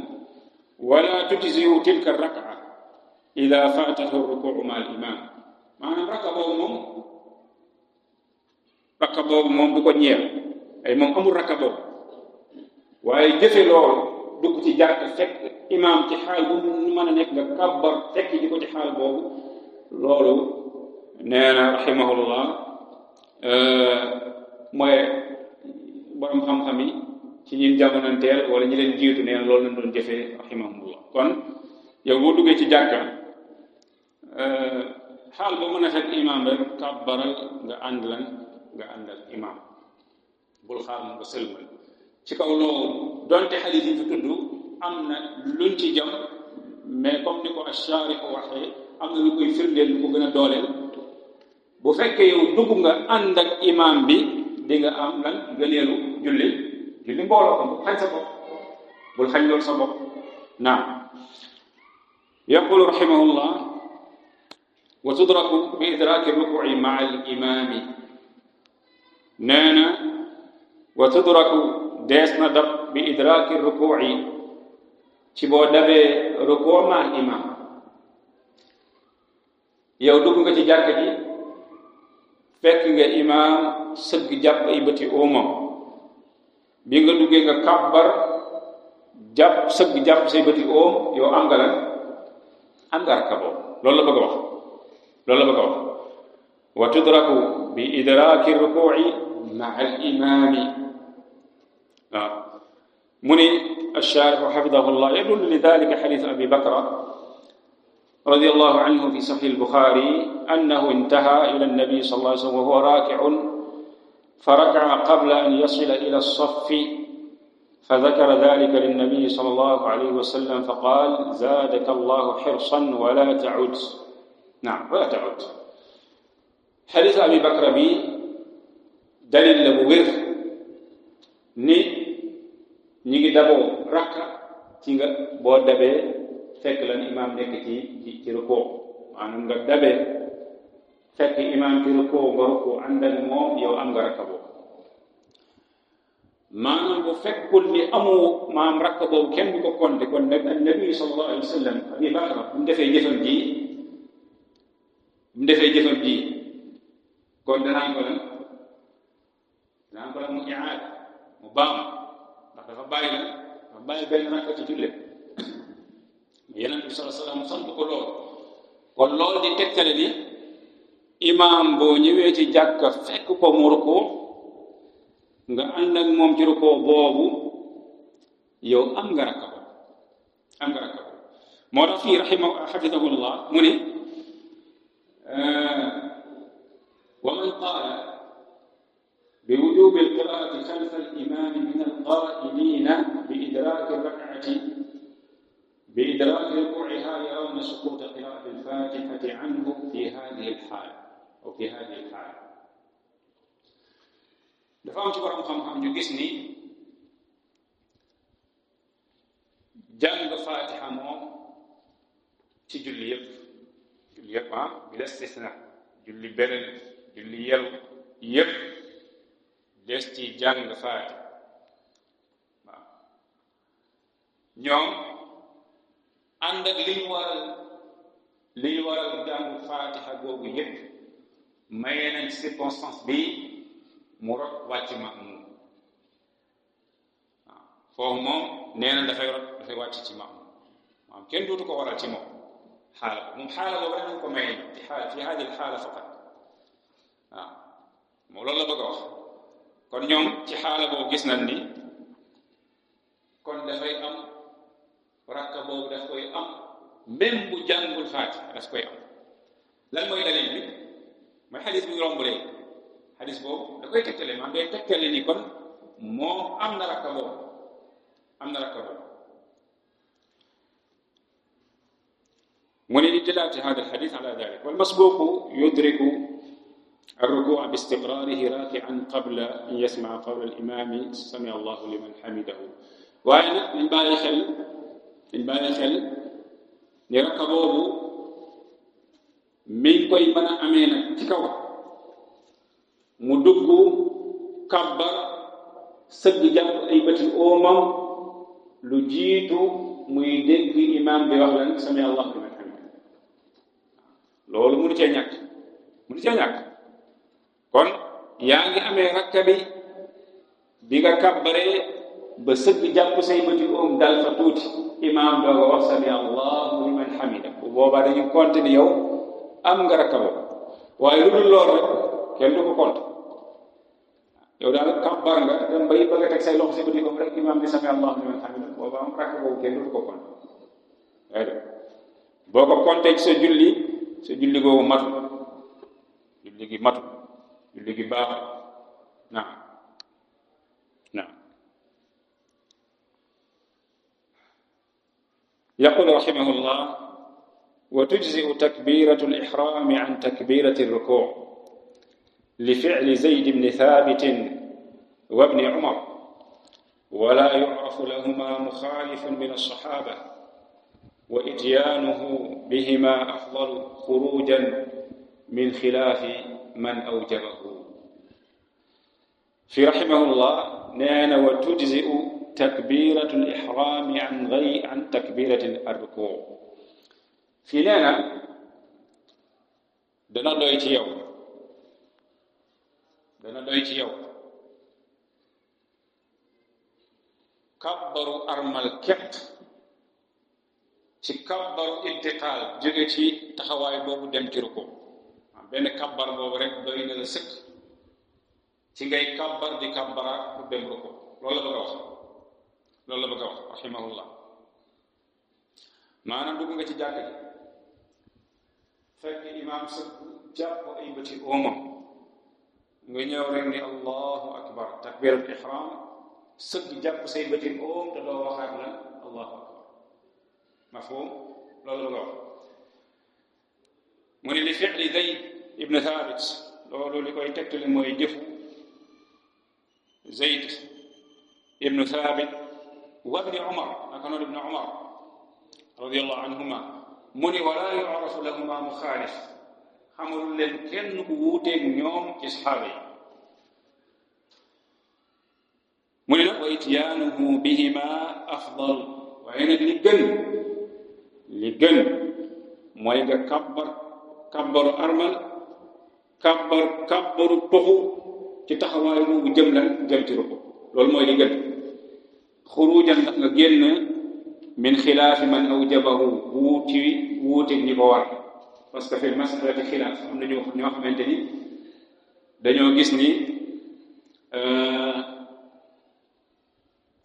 ولا تجزئ تلك الركعة إذا فاته الركوع مع الإمام maanaam rakka boobu moom du ko ñeel ay moom amul rakka boobu waaye jëfe loolu dugg ci jàkk fekk imam ci xaal bu mu mën a nekk nga kabbar fekk di ko ci xaal boobu loolu nee na rahimahullah mooy borom xam-xam yi ci ñun jamonanteel wala ñi leen jiitu nee na loolu lañ doon jëfee rahimahullah kon yow boo duggee ci jàkka xaal boo mën a fekk imam rek kabbaral nga ànd ak imam bul xaar mu nga sëlmal ci kaw loolu donte xadiis yi fi tudd am na luñ ci jam mais comme ni ko ash-Shaarih waxee am na lu koy firndeel lu ko gën a dooleel bu fekkee yow dugg nga ànd ak imam bi di nga am lan gëneelu julli mbooloo ko xañ sa bopp bul xañ loolu sa bopp naam yaqulu rahimahullah wa tudraku bi idraaki ruku'i ma'a al-imaami nee na wa tudraku dees na dab bi idraaki ruku'i ci boo dabee ruku' ma'a al-imaam yow dugg nga ci jàkka ji fekk nga imaam sëgg jàpp ay bëti oomam bi nga duggee nga kabbar sëgg jàpp say bëti oom yow am nga lan am nga rakka boobu loolu la bëgg a wax wa tudraku bi idraaki ruku'i ma'a al-imaami waaw mu ni ash-Shaarih hafidahullah yadullu li dhalika hadith Abi Bakra radiyallahu anhu fi sahih al-Bukhari annahu intaha ila an-nabi sallallahu alayhi wa sallam wa huwa raaki'un فركع قبل أن يصل إلى الصف فذكر ذلك للنبي صلى الله عليه وسلم فقال زادك الله حرصا ولا تعد نعم ولا تعد حديث أبي بكر بي دليل لبوير ني نيجي دابو ركع تيغا بو دابي فك لان امام نيك تي ركوع مانام nga dabe fekk imam ci rukkoo nga rukkoo ànd ak moom yow am nga rakka boobu maanaam bu fekkul ni amu maam rakka boobu kenn du ko compter kon nag nabi sallallahu alayhi wa sallam Abi Bakr bu mu defee jëfam ji kon danaa ko lan mu iaad mu baam ndax dafa bàyyi benn rakka ci julli Yonent bi sallallahu alayhi wa sallam sant ko lool kon loolu di tegtale ni imam boo ñëwee ci jàkka fekk ko mu rukkoo nga ànd ak moom ci rukoo boobu yow am nga rakka boobu moo tax fii xafidahullah mu ne wa man qaala bi wujubi alqiraati xalfa alimaami min alqaa'iliina bi idraaki rakcati بإدراك ركوعها يرون سقوط قراءة الفاتحة عنه في هذه الحالة أو في هذه الحالة. dafa am ci borom xam-xam ñu gis ni jàng Fatiha moom ci julli yëpp bi la istisna julli beneen julli yëpp des ci jàng Fatiha waaw ñoom ànd ak li ñu waral jàng Fatiha googu yépp maye nañ circonstance bi mu rot wàcc maamum waaw foofu moom nee na dafay wàcc ci maamum maanaam kenn dootu ko waral ci moom xaala boobu rek nañ ko maye fi hadi xaala faqat waaw moom loolu la bëgg a wax kon ñoom ci xaala boobu gis nañ ni kon dafay am rakka boobu daf koy am même bu jàngul Faatiha daf koy am lan mooy dalil bi mooy xadis bi romb léegi xadis boobu da koy tegtale maanaam day tegtale ni kon moo am na rakka boobu mu ne li dalaati hada alxadis ala dalik walmasbuuqu yudriku الركوع باستقراره راكعا قبل أن يسمع قول الإمام سمع الله لمن حمده waaye nag dañ bàyyi xel ni rakka boobu mi ngi koy mën a amee nag ci kaw mu dugg kàbbar sëgg jàpp ay bëti oomam lu jiitu muy dégg imam bi wax lan sami allahu liman hamida loolu mënu cee ñàkk kon yaa ngi amee rakka bi nga kàbbaree ba sëgg jàpp say bëti oom dal fa tuuti imaam dooga wax sami allahu liman hamida bu boobaa dañu compte ni yow am nga rakka boobu waaye lu dul lool rek kenn du ko compte yow daal kàbbar nga dem bay bëgg a teg say loxo say bëti oom rek imaam bi sami allahu liman hamida boobaa am rakka boobu kenn du ko compte waaye de boo ko compte ci sa julli googu matu julli gi baaxul naam يقول رحمه الله وتجزئ تكبيرة الإحرام عن تكبيرة الركوع لفعل زيد بن ثابت وابن عمر ولا يعرف لهما مخالف من الصحابة وإتيانه بهما أفضل خروجا من خلاف من أوجبه في رحمه الله نان وتجزئ تكبيرة الإحرام عن تكبيرة الركوع في لنا dana doy ci yow kabbaru armal képp ci kabbaru intiqaal jóge ci taxawaay boobu dem ci ruku benn kabbar boobu rek doy na la sëkk ci ngay kabbar di kabbara pour dem ruku loolu la bëgg a wax rahimahullah maanaam dugg nga ci jàkk ji fekk imaam sëgg jàpp ay bëti oomam nga ñëw rek ni allahu akbar takbiratul ihram sëgg jàpp say bëti oom te doo waxaat la allahu akbar mafhum loolu la bëgg a wax mu ne li fi'li Zayd ibn Thabit loolu li koy tegtale mooy jëfu Zayd ibn Thabit wa ibn Umar naka noonu ibn Umar radiyallahu anhuma mu ni wala yu'rafu lahuma muxaalif xamul leen kenn ku wuuteeg ñoom ci saxaaba yi mu ni nag wa ityaanuhu bihima afdal waaye nag li gën mooy nga kabbaru armal kabbaru toxu ci taxawaay boobu jëm ci ruku loolu mooy li gën xurujan ndax nga génn min xilaafi man awjabahu wuuti ñi ko war parce que fi masalati xilaaf am na ñoo xamante ni dañoo gis ni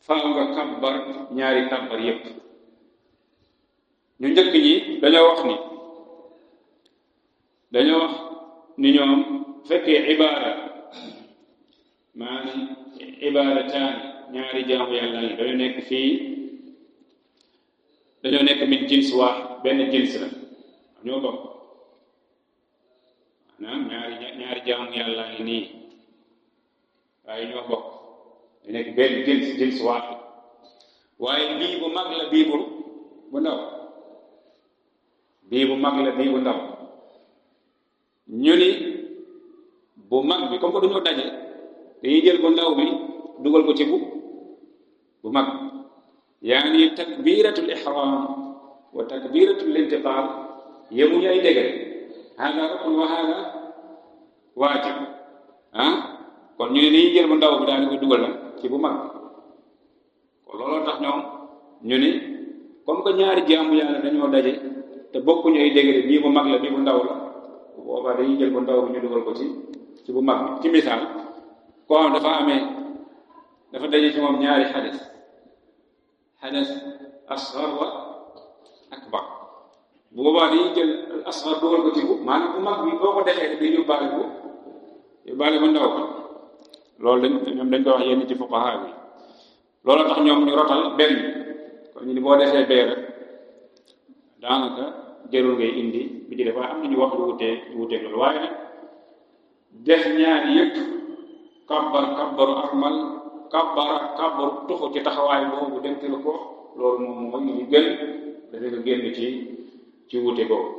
faaw nga kabbar ñaari kabbar yépp. ñu njëkk ñi dañoo wax ni ñoom fekkee ibaada maanaam ibaadataani ñaari jaamu yàlla yi dañoo nekk fii dañoo nekk min jins waaxid benn jins la ñoo bokk maanaam ñaari jaamu yàlla yi nii waaye ñoo bokk dañu nekk benn jins waaxid waaye bii bu mag la bii bu ndaw bii bu mag la bii bu ndaw ñu ni bu mag bi comme que duñoo daje dañuy jël bu ndaw bi dugal ko ci bu mag yaani takbiratul ihram wa takbiratul intiqal yemuñu ay dégre hada rukn wa hada waajib kon ñu ne dañuy jël bu ndaw bi daal di ko dugal nag ci bu mag kon looloo tax ñoom ñu ni comme que ñaari jaamu yàlla dañoo daje te bokkuñu ay degré bii bu mag la bii bu ndaw la bu boobaa dañuy jël bu ndaw bi ñu dugal ko ci bu mag bi ci misaal koo xam dafa daje ci moom ñaari xades asgar wa akbar bu boobaa dañuy jël asgar dugal ko ci maanaam bu mag bi boo ko defee day yóbbaale bu ndaw ba loolu ñoom dañ ko wax yenn ci fuqaha bi loolu tax ñoom ñu rotal benn kon ñu ni boo defee bee rek daanaka jërul ngay indi bi ci def waaye am na ñu wax lu wuteeg loolu waaye nag def ñaari yëpp kabbaru armal kabbaru tuxu ci taxawaay boobu dem ci ko loolu moom mooy li gën dafay ko génn ci wute boobu.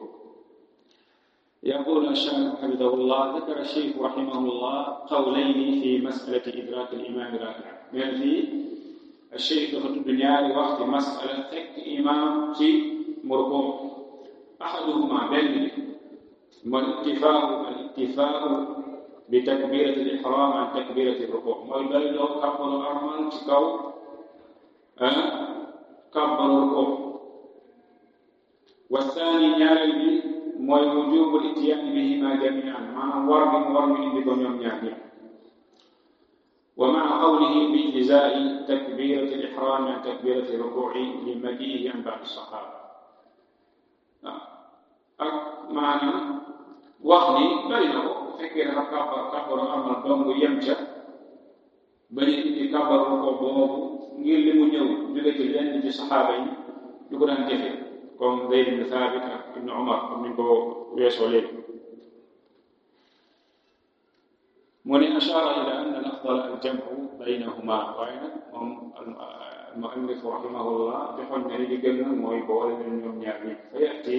يقول الشيخ حفظه الله ذكر الشيخ رحمه الله قولين في مسألة إدراك الإمام راكعا من في الشيخ دخل الدنيا لوقت مسألة فك إمام في مركوع أحدهما بين الاتفاق بتكبيرة الإحرام عن تكبيرة الركوع ويبين له كبر أرمان تكو كبر الركوع والثاني يرى mooy wujubul itiyaan bihima jami'an maanaam war mi indi ko ñoom ñaar ñëpp wa ma'a qawlihi bi ijzaa'i takbirati al-ihram an takbirati ruku'i li maji'ihi an ba'd as-sahaba ak maanaam wax ni bari na ko bu fekkee dafa kabbaru amal dong yem ca bari indi kabbaru ko boobu ngir li mu ñëw jóge ci lenn ci saxaaba yi ñu ko daan jëfe comme Zayd ibn Thabit ak Ibn Umar comme ni ko weesoo léegi mu ne ashara ila anna al-afdal al-jam'u baynahuma waaye nag moom al-mu'allif rahimahullah joxoon ne li gën nag mooy boole leen ñoom ñaar ñi fa ya'ti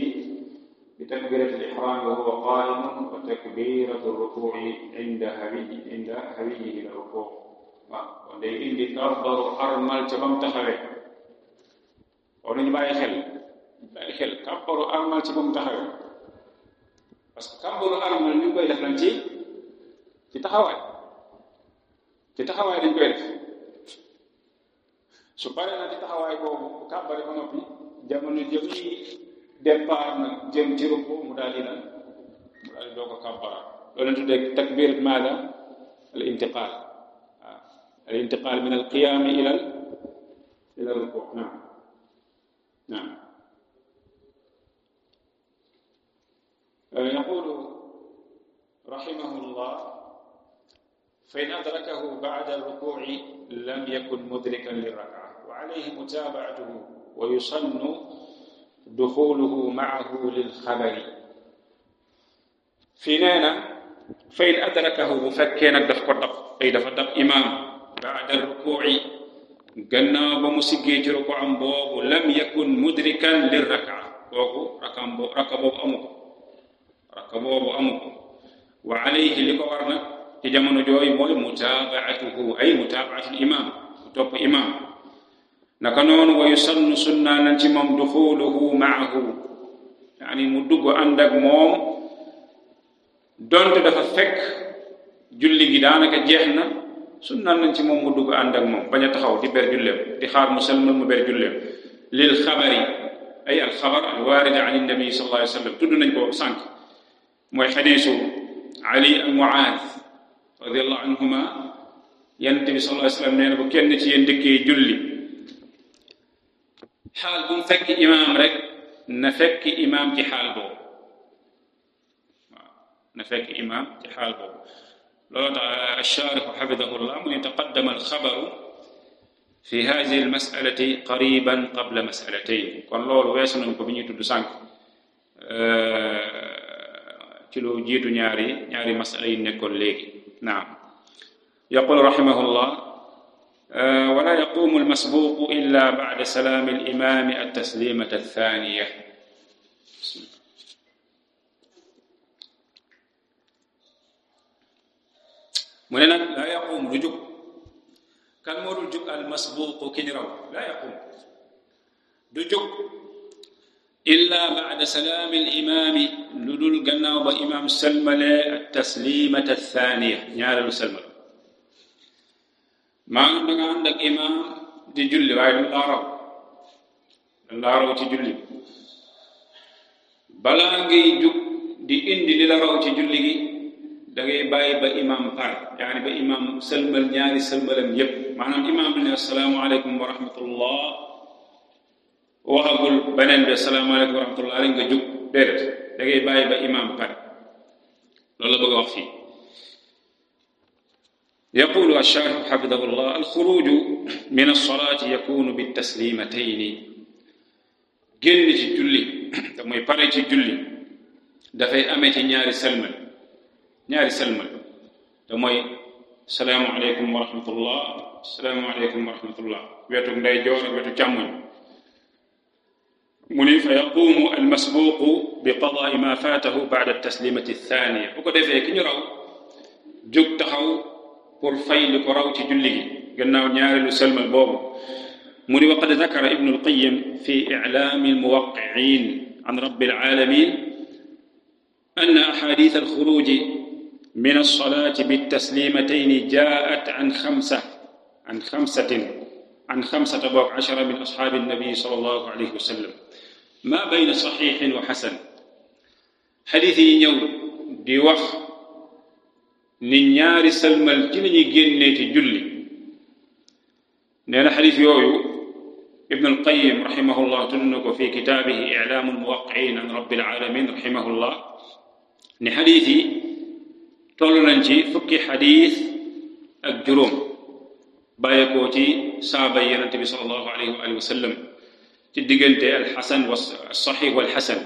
bi takbirati al-ihram wa huwa qa'imun wa takbiratu ar-ruku'i inda hawiyyihi ila-ruku' waaw kon day indi kabbaru armal ca bam taxawee war nañu bàyyi xel kabbaru armal ci ba mu taxawee parce que kabbaru armal ñu ngi koy def lan ci taxawaay dañ koy def su paree na ci taxawaay boobu kàbbare ba noppi jamono jëm départ nag jëm ci ruku mu daal di doo ko kàbbara loolu lañ tuddee takbirat maada al intiqal waaw al intiqal min al qiyam ila ruku naam يقول رحمه الله فإن أدركه بعد الركوع لم يكن مدركا للركعة وعليه متابعته ويسن دخوله معه للخبر فينانا فإن أدركه مفكينا دفق أي دفق إمام بعد الركوع قلنا بمسجي ركوع بوب لم يكن مدركا للركعة ركبوب أمك وعليه لكورنا تجمن جوي موي متابعته أي متابعة الإمام توب إمام نكنون ويسن سنة نجمم دخوله معه يعني مدوغ عندك موم دونت دفا فك julli gi daanaka jeex na sunnal nañ ci moom mu dugg ànd ak moom bañ a taxaw di ber julleem di xaar mu salmal mu ber julleem lil xabari ay al xabar al waarida an nabi sallallahu alayhi wa sallam tudd nañ ko sànq mooy xadiisu Ali ak Muaaz radiyallahu anhuma yonent bi sallallahu alayhi wasallam nee na bu kenn ci yéen dëkkee julli xaal bu mu fekk imaam rek na fekk imaam ci xaal boobu waaw na fekk imaam ci xaal boobu loolu tax ash-shaarih hafidahullah mu ne taqaddama al-xabaru fi haadihi al-mas'alati qariban qabla mas'alatayn kon loolu weesu nañ ko bi ñuy tudd sànq ci lu jiitu ñaari masala yi nekkoon léegi naam yaqul rahimahullah wala yaqumu almasbuqu illa ba'da salaami alimami altaslimata althaniya mu ne nag laa yaqumu du jóg kan moo dul jóg almasbuqu ki ñu raw laa yaqumu du jóg illa ba'da salaami al-imaami lu dul gannaaw ba imaam salmale at-taslimata ath-thaniya ñaareelu salmal maanaam da nga ànd ak imaam di julli waaye dañ laa raw ci julli balaa ngay jug di indi li la raw ci julli gi da ngay bàyyi ba imaam par yaani ba imaam salmal ñaari salmalam yépp maanaam imaam bi ne assalaamu aleykum wa rahmatullah waxagul beneen bi asalaamaaleykum wa rahmatullah rek nga jóg déedéet da ngay bàyyi ba imaam pare loolu la bëgg a wax fii yaqulu ash-shaarih hafidahullah al-xuruuju min as-salaati yakunu bit-tasliimatayni génn ci julli te mooy pare ci julli dafay amee ci ñaari salmal te mooy asalaamaaleykum wa rahmatullah asalaamaaleykum wa rahmatullah wetu ndeyjoor ak wetu càmmoñ mu ni fa yaqumu almasbuqu bi qadaai ma faatahu ba'da taslimati thaniya bu ko defee ki ñu raw jóg taxaw pour fay li ko raw ci julli gi gannaaw ñaareelu salmal boobu mu ni wa qad dakara ibnu alqayim fi i'laami almuwaqqi'in an rabbi alalamin أن أحاديث الخروج من الصلاة بالتسليمتين جاءت عن خمسة عشر من أصحاب النبي صلى الله عليه وسلم ما بين صحيح وحسن حديث ñëw di wax ni ñaari salmal ci lañuy génnee ci julli nee na xadis yooyu Ibn al-Qayyim rahimahullah tudd na ko fi kitaabihi i'laamu al-muwaqqi'in an rabbil alamin rahimahullah ni xadis yi toll nañ ci fukki xadis ak juróom bàyyeekoo ci saaba yonent bi sallallahu alayhi wa alihi wa sallam ci diggante alxasan wa saxiix walxasan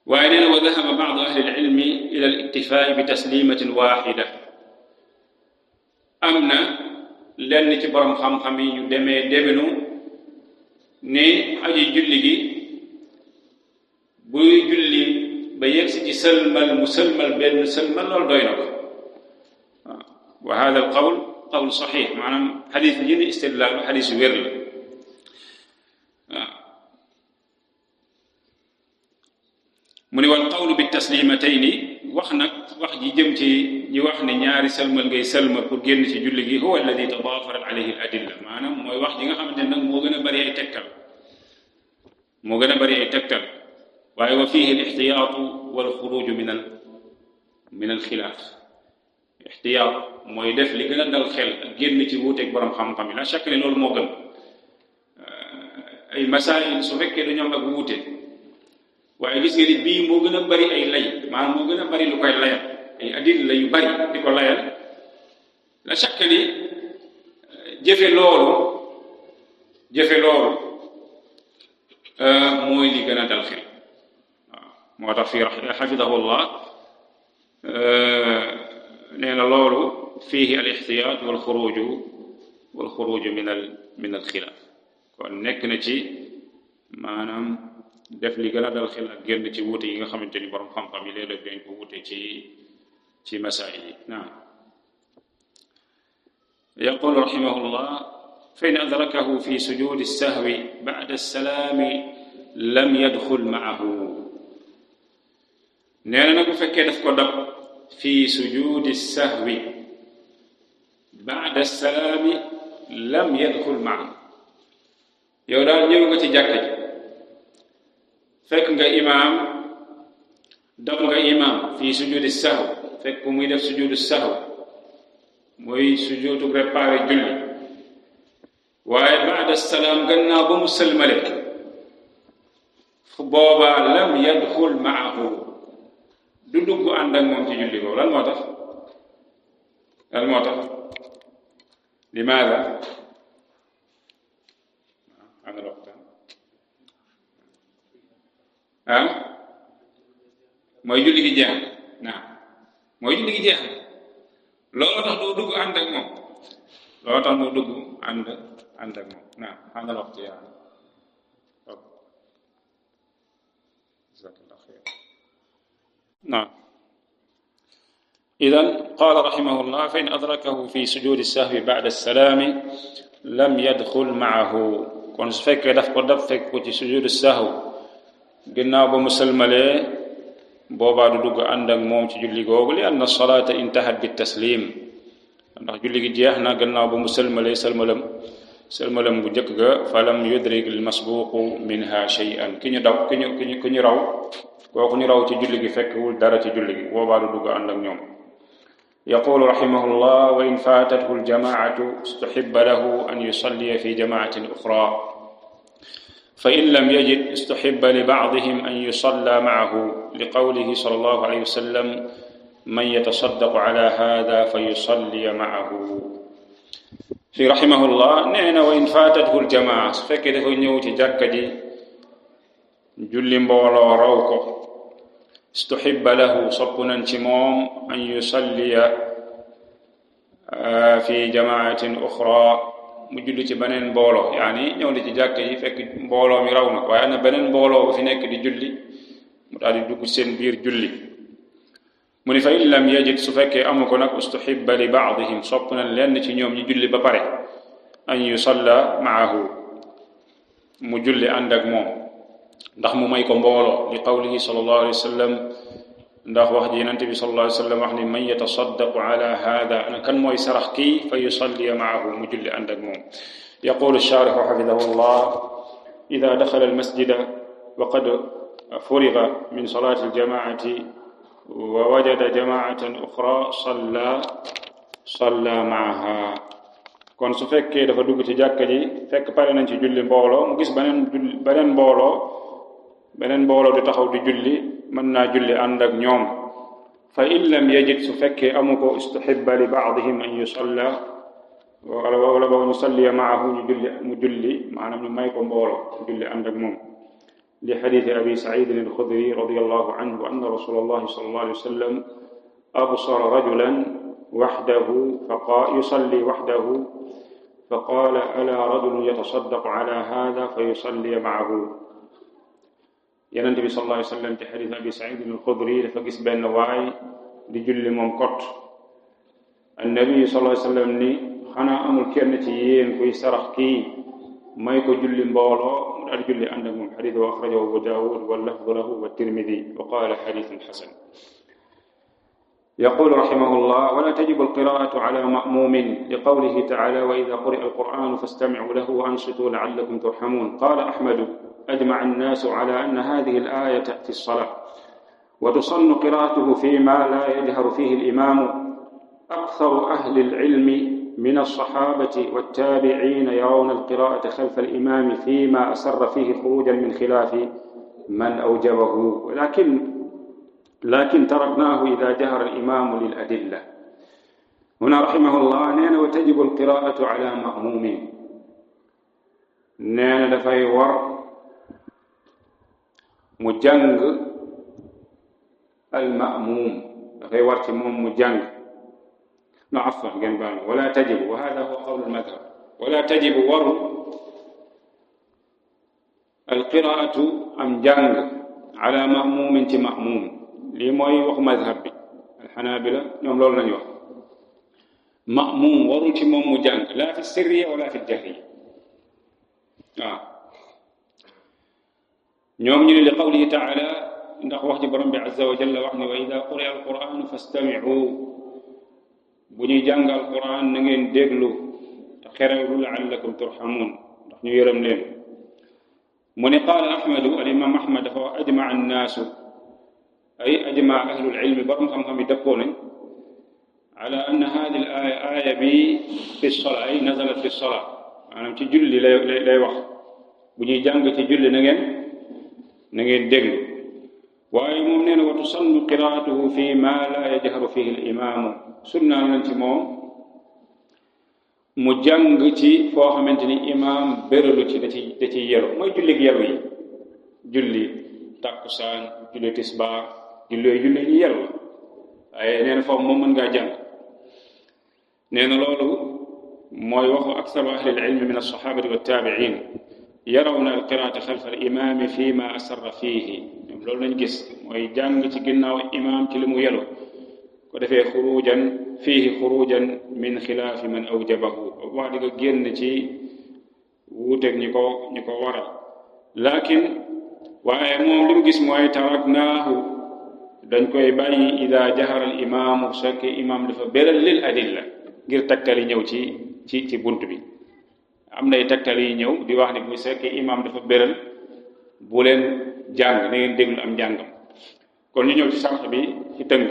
waaye nee na wa dahaba ba'du ahli al-ilmi ila al-iktifaa'i bi taslimatin waaxida am na lenn ci borom xam-xam yi ñu demenu ne aji julli gi buy julli ba yegsi ci sëlmal mu sëlmal benn sëlmal loolu doy na ko wa hada al qawl saxiix maanaam xadis bi ñu istidlaal xadis yu wér la mu ne wal qawlu bi taslimatayni wax nag wax ji jëm ci ñi wax ne ñaari sëlmal ngay sëlmal pour génn ci julli gi huwa alladi tadaafarat alayhi al adilla maanaam mooy wax ji nga xamante ne nag moo gën a bëri ay tegtal waaye wa fihi al ixtiyaatu wal xuruju min al xilaaf ixtiyaat mooy def li gën a dal xel ak génn ci wuuteeg borom xam-xam yi la chaque ne loolu moo gën ay masaayil su fekkee dañoo am ak wuute waaye gis nga ni bii moo gën a bari ay lay maanaam moo gën a bari lu koy layal ay adilla yu bari di ko layal la chaque ni jëfe loolu mooy li gën a dal xel waaw moo tax fii xafidahullah nee na loolu fiihi al ixtiyaat wal xuruju min al xilaaf kon nekk na ci maanaam def li gën a dal xel ak génn ci wuute yi nga xamante ni borom xam-xam yi léeg-léeg dañ ko wuute ci masaa'il yi naam yaqulu rahimahullah fa in adrakahu fi sujudi sahwi ba'da as-salaami lam yadxul ma'ahu nee na nag bu fekkee daf ko dab fi sujudi sahwi ba'da as-salaami lam yadxul ma'ahu yow daal ñëw nga ci jàkka ji fekk nga imaam dab nga imaam fii sujudi sahw fekk bu muy def sujudu sahw mooy sujootu réparé julli waaye baada salaam gannaaw ba mu sëlmale fu boobaa lam yadxul maahu du dugg ànd ak moom ci julli boobu lan moo tax limaada ana loxtaan mooy julli gi jeex na mooy julli gi jeex na loolu tax doo dugg ànd ak moom ànd ak moom naam ana waxtu yaa jazakallahu xayr naam idan qaala rahimahullah fa in adrakahu fi sujudi sahwi ba'da salaami lam yadxul maahu kon su fekkee daf ko dab fekk ko ci sujudu sahw ginnaaw ba mu sëlmalee boobaa du dugg ànd ak moom ci julli googu li anna salaata intahat bi taslim ndax julli gi jeex na gannaaw ba mu sëlmalee sëlmalam bu njëkk ga falam yudrik al masbuqu minha shay'an ki ñu raw kooku ñu raw ci julli gi fekkewul dara ci julli gi boobaa du dugg ànd ak ñoom yaqulu rahimahullah wa in fatathu al jamaatu istuhibba lahu an yusalliya fi jamaatin ukhra فإن لم يجد استحب لبعضهم أن يصلى معه لقوله صلى الله عليه وسلم من يتصدق على هذا فيصلي معه في رحمه الله نينا وإن فاتته الجماعة فكده نيوتي جاكدي جل مبولو روكو استحب له صبنا انتمام أن يصلي في جماعة أخرى mu julli ci beneen mbooloo yaani ñëw li ci jàkk yi fekk mbooloo mi raw na waaye am na beneen mbooloo bu fi nekk di julli mu daal di dugg seen biir julli mu ni fa in lam yajid su fekkee amu ko nag ustuhibba li baadihim sopp na lenn ci ñoom ñi julli ba pare an yusalla maahu mu julli ànd ak moom ndax mu may ko mbooloo li qawlihi sallallahu alayhi wa sallam ndax wax ji yonent bi sallallahu alayhi wa sallam wax ni man yatasaddaqu ala hada ana kan mooy sarax kii fa yusalli maahu mu julli ànd ak moom yaqulu ash-sharih hafidahu llah ida daxala almasjida wa qad furiga min salati aljamaati wa wajada jamaatan uxra salla maaha kon su fekkee dafa dugg ci jàkka ji fekk pare nañ ci julli mbooloo mu gis beneen mbooloo di taxaw di julli mën naa julli ànd ak ñoom fa in lam yajid su fekkee amu ko istuhibba li baadihim an yusalla wala ba yusalliya maahu mu julli maanaam ñu may ko mbooloo julli ànd ak moom li xadiisi abi saidin alxudri radiyallahu anhu anna rasulallahi sallallahu alayhi wa sallam absara rajulan waxdahu yusalli waxdahu fa qaala ala rajulun yatasaddaqu ala hada fa yusalli maahu Yonent bi sallallahu alayhi wa sallam ci xadiis abi said al-xudri dafa gis benn waay di julli moom kot annabi sallallahu alayhi wa sallam ni xanaa amul kenn ci yéen kuy sarax kii may ko julli mbooloo mu daal julli ànd ak moom xadiis wa axrajahu abu daawud wa lafdu lahu wa tirmidi wa qaala xadiisun xasan يقول رحمه الله ولا تجب القراءة على مأموم لقوله تعالى وإذا قرئ القرآن فاستمعوا له وأنصتوا لعلكم ترحمون قال أحمد أجمع الناس على أن هذه الآية تأتي الصلاة وتصن قراءته فيما لا يجهر فيه الإمام أكثر أهل العلم من الصحابة والتابعين يرون القراءة خلف الإمام فيما أسر فيه خروجا من خلاف من أوجبه لكن تركناه إذا جهر الإمام للأدلة هنا رحمه الله نينا وتجب القراءة على مأموم نينا دفاي ور مجنگ المأموم دفاي ورتي موم مجنگ عفوا جنبان ولا تجب وهذا هو قول المذهب ولا تجب ور القراءة أم جنگ على مأموم تي مأموم lii mooy wax madhab bi alxanaabila ñoom loolu lañu wax ma'muum warul ci moom mu jàng laa fi sirriya wala fi jahriya waaw ñoom ñu ne li qawlihi taala ndax wax ji borom bi azza wa jalla wax ne wa ida quri'a alquranu fastami'u bu ñuy jàng alquran na ngeen déglu te xerewlu la'allakum turhamun ndax ñu yërëm leen mu ne qaala ahmadu alimam ahmad dafa wax ajma'a annaasu ay ajma ahlul ilmi borom xam-xam yi dëppoo nañ على أن هذه الآية في الصلاة أي نزلت في الصلاة maanaam ci julli lay wax bu ñuy jàng ci julli na ngeen déglu waaye moom nee na wa tusannu qiraatuhu fi ma la yajharu fihi al imaamu sunna nañ ci moom mu jàng ci foo xamante ni imaam béralu ci da ci yelu mooy jullig yelu yi julli takkusaan julli tisbaar julli ñu yelu waaye nee na foofu moom mën ngaa jàng nee na loolu mooy waxu aksaru ahli al-ilm min as-sahabati wat-tabi'in yarawna al-qira'ata khalfa al-imam fi ma asarra fihi ñoom loolu lañ gis mooy jàng ci ginnaaw imam ci li mu yelu ko defee xurujan min xilaafi man awjabahu wax di nga génn ci wuuteeg ñi ko waral lakin waaye moom li mu gis mooy taraknaahu dañ koy bàyyi ida jahara al imaamu fekke imam dafa béral lil adilla ngir tegtal yi ñëw ci bunt bi am nay tegtal yi ñëw di wax ni bu fekkee imam dafa béral bu leen jàng na ngeen déglu am njàngam kon ñu ñëw ci sarx bi ci tënk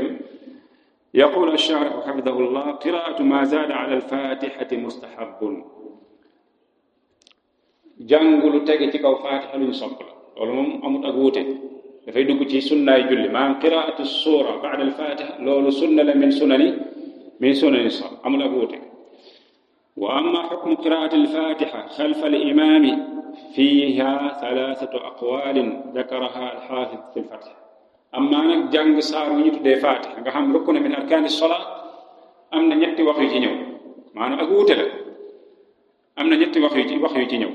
yaqulu ash-sharih hafidahu llah qiraatu ma zaada ala al-fatihati mustahabun jàng lu tege ci kaw fatiha luñ sopp la loolu moom amut ak wuute dafay dugg ci sunnaay julli maanaam qiraatu suura ba'da al-fatiha loolu sunna la min sunani sal amul ak wuute wa amma hukmu qiraati al-fatiha xalfa al-imami fiha thalathatu aqwalin dakaraha al-hafiz fi al-fath amma nag jàng saar wi ñu tuddee fatiha nga xam rukn min arkaani as-salaa am na ñetti wax yu ci ñëw maanaam ak wuute la am na ñetti wax yu ci ñëw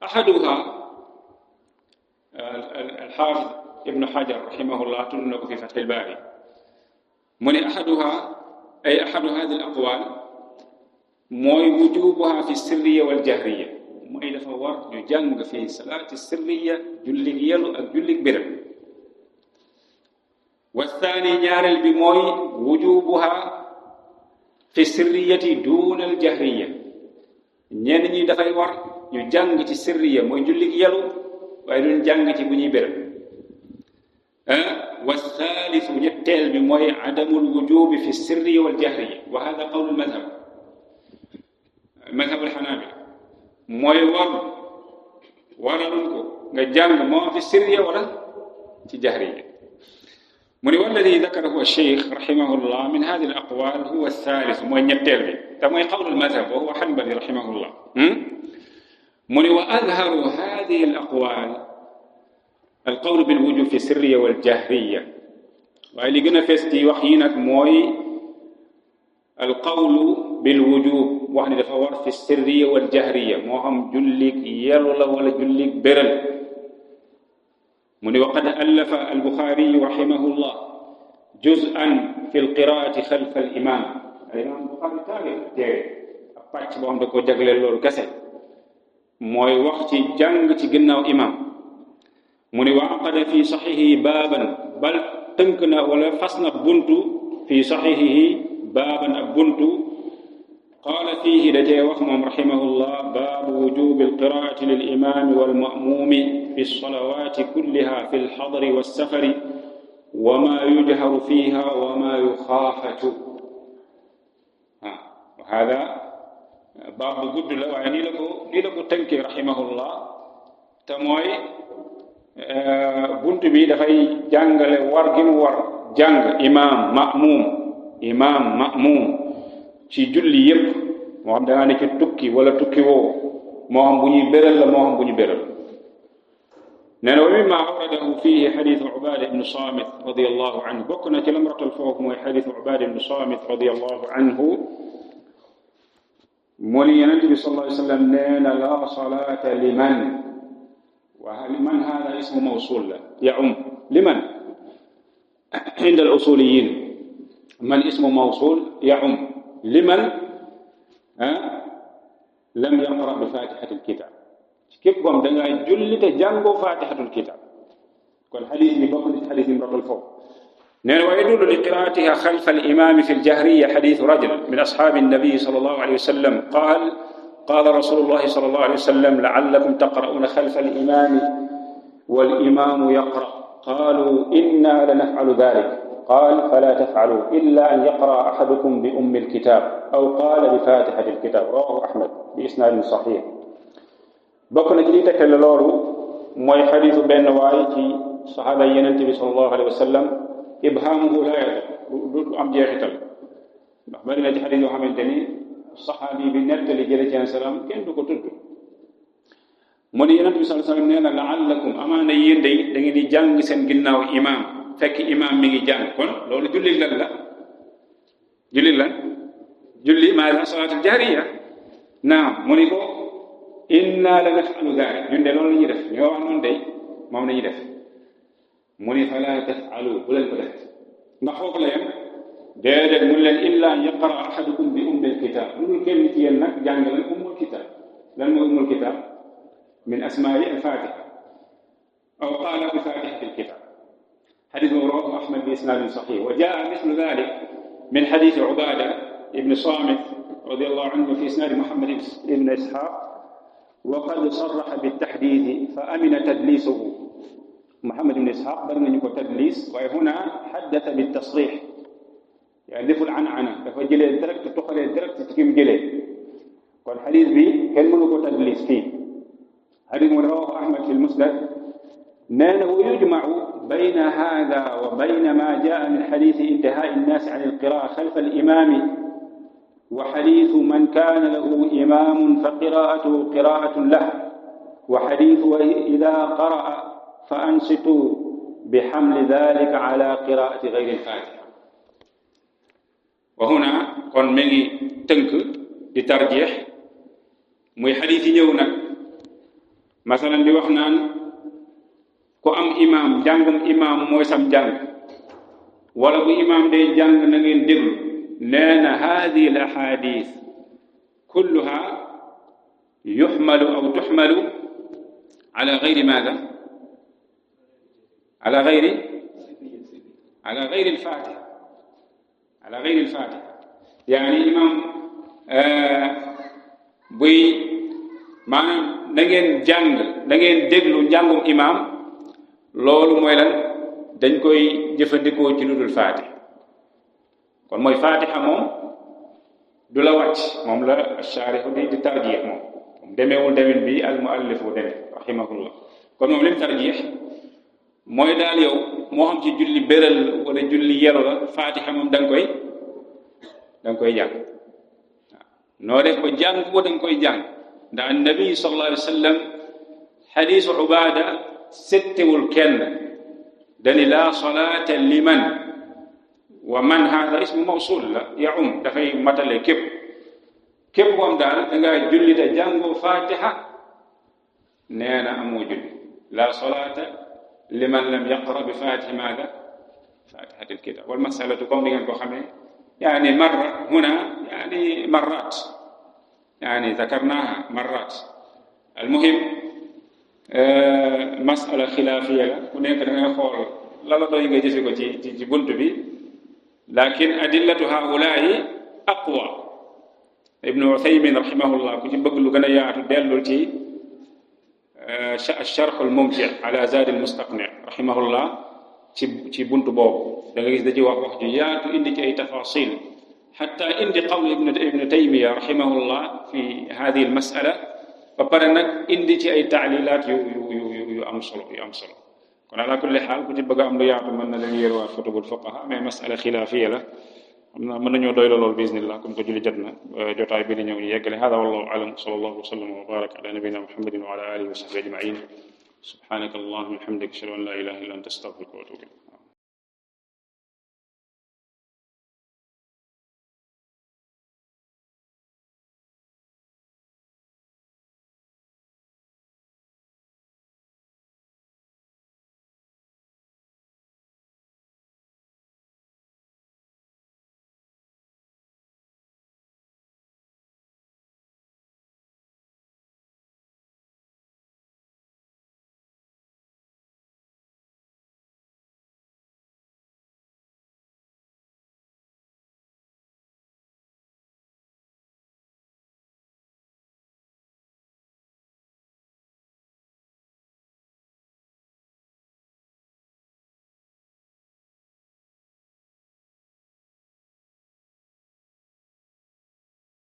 ahaduha al-hafiz ibn hajar rahimahullah tudd na ko fi fath al-baari mu ne ahaduha ay ahadu hadi al-aqwal mooy wujubuha fi sirriya wal jahriya mooy dafa war ñu jàng fi salaati sirriya jullig yelu ak jullig béréb wa thani ñaareel bi mooy wujubuha fi sirriyati duna al jahriya ñenn ñi dafay war ñu jàng ci sirriya mooy jullig yelu waaye duñ jàng ci bu ñuy béréb والثالث ñetteel bi mooy عدم الوجوب في السر والجهرية وهذا قول المذهب الحنابلة mooy waraluñ ko nga jàng moo fi sirriya wala ci jahriya mu ne والذي ذكره الشيخ رحمه الله من هذه الأقوال هو الثالث mooy ñetteel bi te mooy قول المذهب وهو حنبلي رحمه الله mu ne وأظهر هذه الأقوال القول بالوجوب في السرية والجهرية waaye li gën a fees ci wax yi nag mooy القول بالوجوب wax ni dafa war fi السرية والجهرية moo xam jullig yelu la wala jullig béral mu ne وقد ألف البخاري رحمه الله جزءا في القراءة خلف الإمام الإمام البخاري téere ab pàcc boo xam da ko jagleel loolu kese mooy wax ci jàng ci ginnaaw imam mu ne wa aqada fi saxiixihi baaban bal tënk na wala fas na buntu fi saxiixihi baaban ak buntu qaala fiihi da cee wax moom rahimahullah baabu wujubi alqiraati lil imaami wal ma'muumi fi salawaati kulliha fi alxadari wassafari wa maa yujharu fiiha wa maa yuxaafatu wa hada baab bu gudd la waaye nii la ko tënkee rahimahullah te mooy buntu bi dafay jàngale war gi mu war jàng imam ma'mum ci julli yépp moo xam da nga ne ci tukki wala tukki woo moo xam bu ñuy béral la moo xam bu ñu béral nee na wa mimma awradahu fihi xaditu Ubaada ibnu Saamit radiyallahu anhu bokk na ci lam rotal foofu mooy xaditu Ubaada ibnu Saamit radiyallahu anhu mu ni Yonent bi sallallahu alayhi wa sallam nee na la salaata liman ومن هذا اسم موصول يعم لمن عند الأصوليين من اسم موصول يعم لمن لم يقرأ بفاتحة الكتاب كيف قام دعا جلت جانبو فاتحة الكتاب كل حديث بقول حديث امرأة الفوق ويدل لقراءتها خلف الإمام في الجهرية حديث رجل من أصحاب النبي صلى الله عليه وسلم قال رسول الله صلى الله عليه وسلم لعلكم تقرؤون خلف الإمام والإمام يقرأ قالوا إنا لنفعل ذلك قال فلا تفعلوا إلا أن يقرأ أحدكم بأم الكتاب أو قال بفاتحة الكتاب رواه أحمد بإسناد صحيح. bokk na ci li tekkal loolu mooy xadiisu benn waay ci saxaaba yi Yonent bi sallallahu alayhi wa sallam ibhaamuhu laa yadurru du am jeexital ndax bari na ci xadiis yoo xamante ni saxaabi bi nettali jële ci salaam kenn du ko tudd mu ne Yonent bi sallallahu alayhi wa sallam nee na la'allakum amaana yéen day da ngeen di jàng seen ginnaaw imaam fekk imaam mi ngi jàng kon loolu julli lan la julli maa salaatul jaariya naam mu ni ko inna la nafalu daalik ñun de loolu la ñuy def ñoo wax noonu day moom la ñuy def mu ni fala tafalu bu leen ko def ndax foofu la yem déedéet mu leen illa an yaqra ahadukum bi ummil kitab lu dul kenn ci yéen nag jàng lan ummul kitab lan mooy ummul kitab min asmaai alfatiha aw qaala bi fatihati alkitab حديث رواه أحمد بإسناد صحيح. وجاء مثل ذلك من حديث عبادة ابن صامت رضي الله عنه في إسناد محمد بن إسحاق وقد صرح بالتحديث فأمن تدليسه. محمد بن إسحاق بل يكون تدليس وهنا حدث بالتصريح يعني دفع العنعنة فجل الدرك تدخل الدرك تتكيم جلي والحديث به كان منه تدليس فيه. حديث رواه أحمد في المسند نانه يجمع بين هذا وبين ما جاء من حديث انتهاء الناس عن القراءة خلف الإمام وحديث من كان له إمام فقراءته قراءة له وحديث إذا قرأ فأنصتوا بحمل ذلك على قراءة غير الفاتحة. وهنا قل مني تنك لترجيح مي حديث نيونا مثلا دي وخنان ko am imam jàngum imam mooy sam jàng wala bu imam day jàng na ngeen déglu nee na hadihi al ahadith kulluha yuhmalu aw tuhmalu ala gayri maada ala gayri al-fatiha ala gayri al-fatiha yani imam buy maanaam da ngeen jàng da ngeen déglu njàngum imam loolu mooy lan dañ koy jëfandikoo ci lu dul faatiha kon mooy faatiha moom du la wàcc moom la shaarihu di tarjih moom demeewul demin bi al muallifu deme rahimahullah kon moom lim tarjih mooy daal yow moo xam ci julli béral wala julli yelu la faatiha moom da nga koy jàng noo def ba jàng ko da nga koy jàng ndax annabi sallallahu alayhi wa sallam xadiisu Ubaada settewul kenn dani la salaata liman wa man hada ismu mawsul la yaum dafay matale képp ko am daal da ngaa julli te jàngoo fatiha nee na amoo julli la salaata liman lam yaqra bi fatiha maada fatihati alkitab wal masalatu comme ni ngeen ko xamee yani marra huna yani marrat yani dhakarnaha marrat almuhim masala xilaafiya la ku nekk da ngay xool la la doy nga jëfe ko ci bunt bi lakin adillatu haulaai aqwa. ibnu Uthaymin rahimahullah ku ci bëgg lu gën a yaatu dellul ci alcharx almumti ala zadi almustaqni rahimahullah ci bunt boobu da nga gis da ci wax ju yaatu indi ci ay tafasil xatta indi qawl ibnu Taymiya rahimahullah fi hadihi almasala ba pare nag indi ci ay taalilaat yu am solo kon ala kulli xaal ku ci bëgg am lu yaatu mën na leen yërwaat kutubul fuqaha mais masala xilaafiya la xam naa mën nañoo doy la lool bismillah comme que julli jot na jotaay bi di ñëw ñu yeggale hada wallahu alam sallallahu wa sallam wa baraka ala nabina muhammadin wa ala alihi wa sahbihi ajmain subhanaka allahumma wa bihamdika ashhadu an la ilaha illa anta astaghfiruka wa atubu ilayk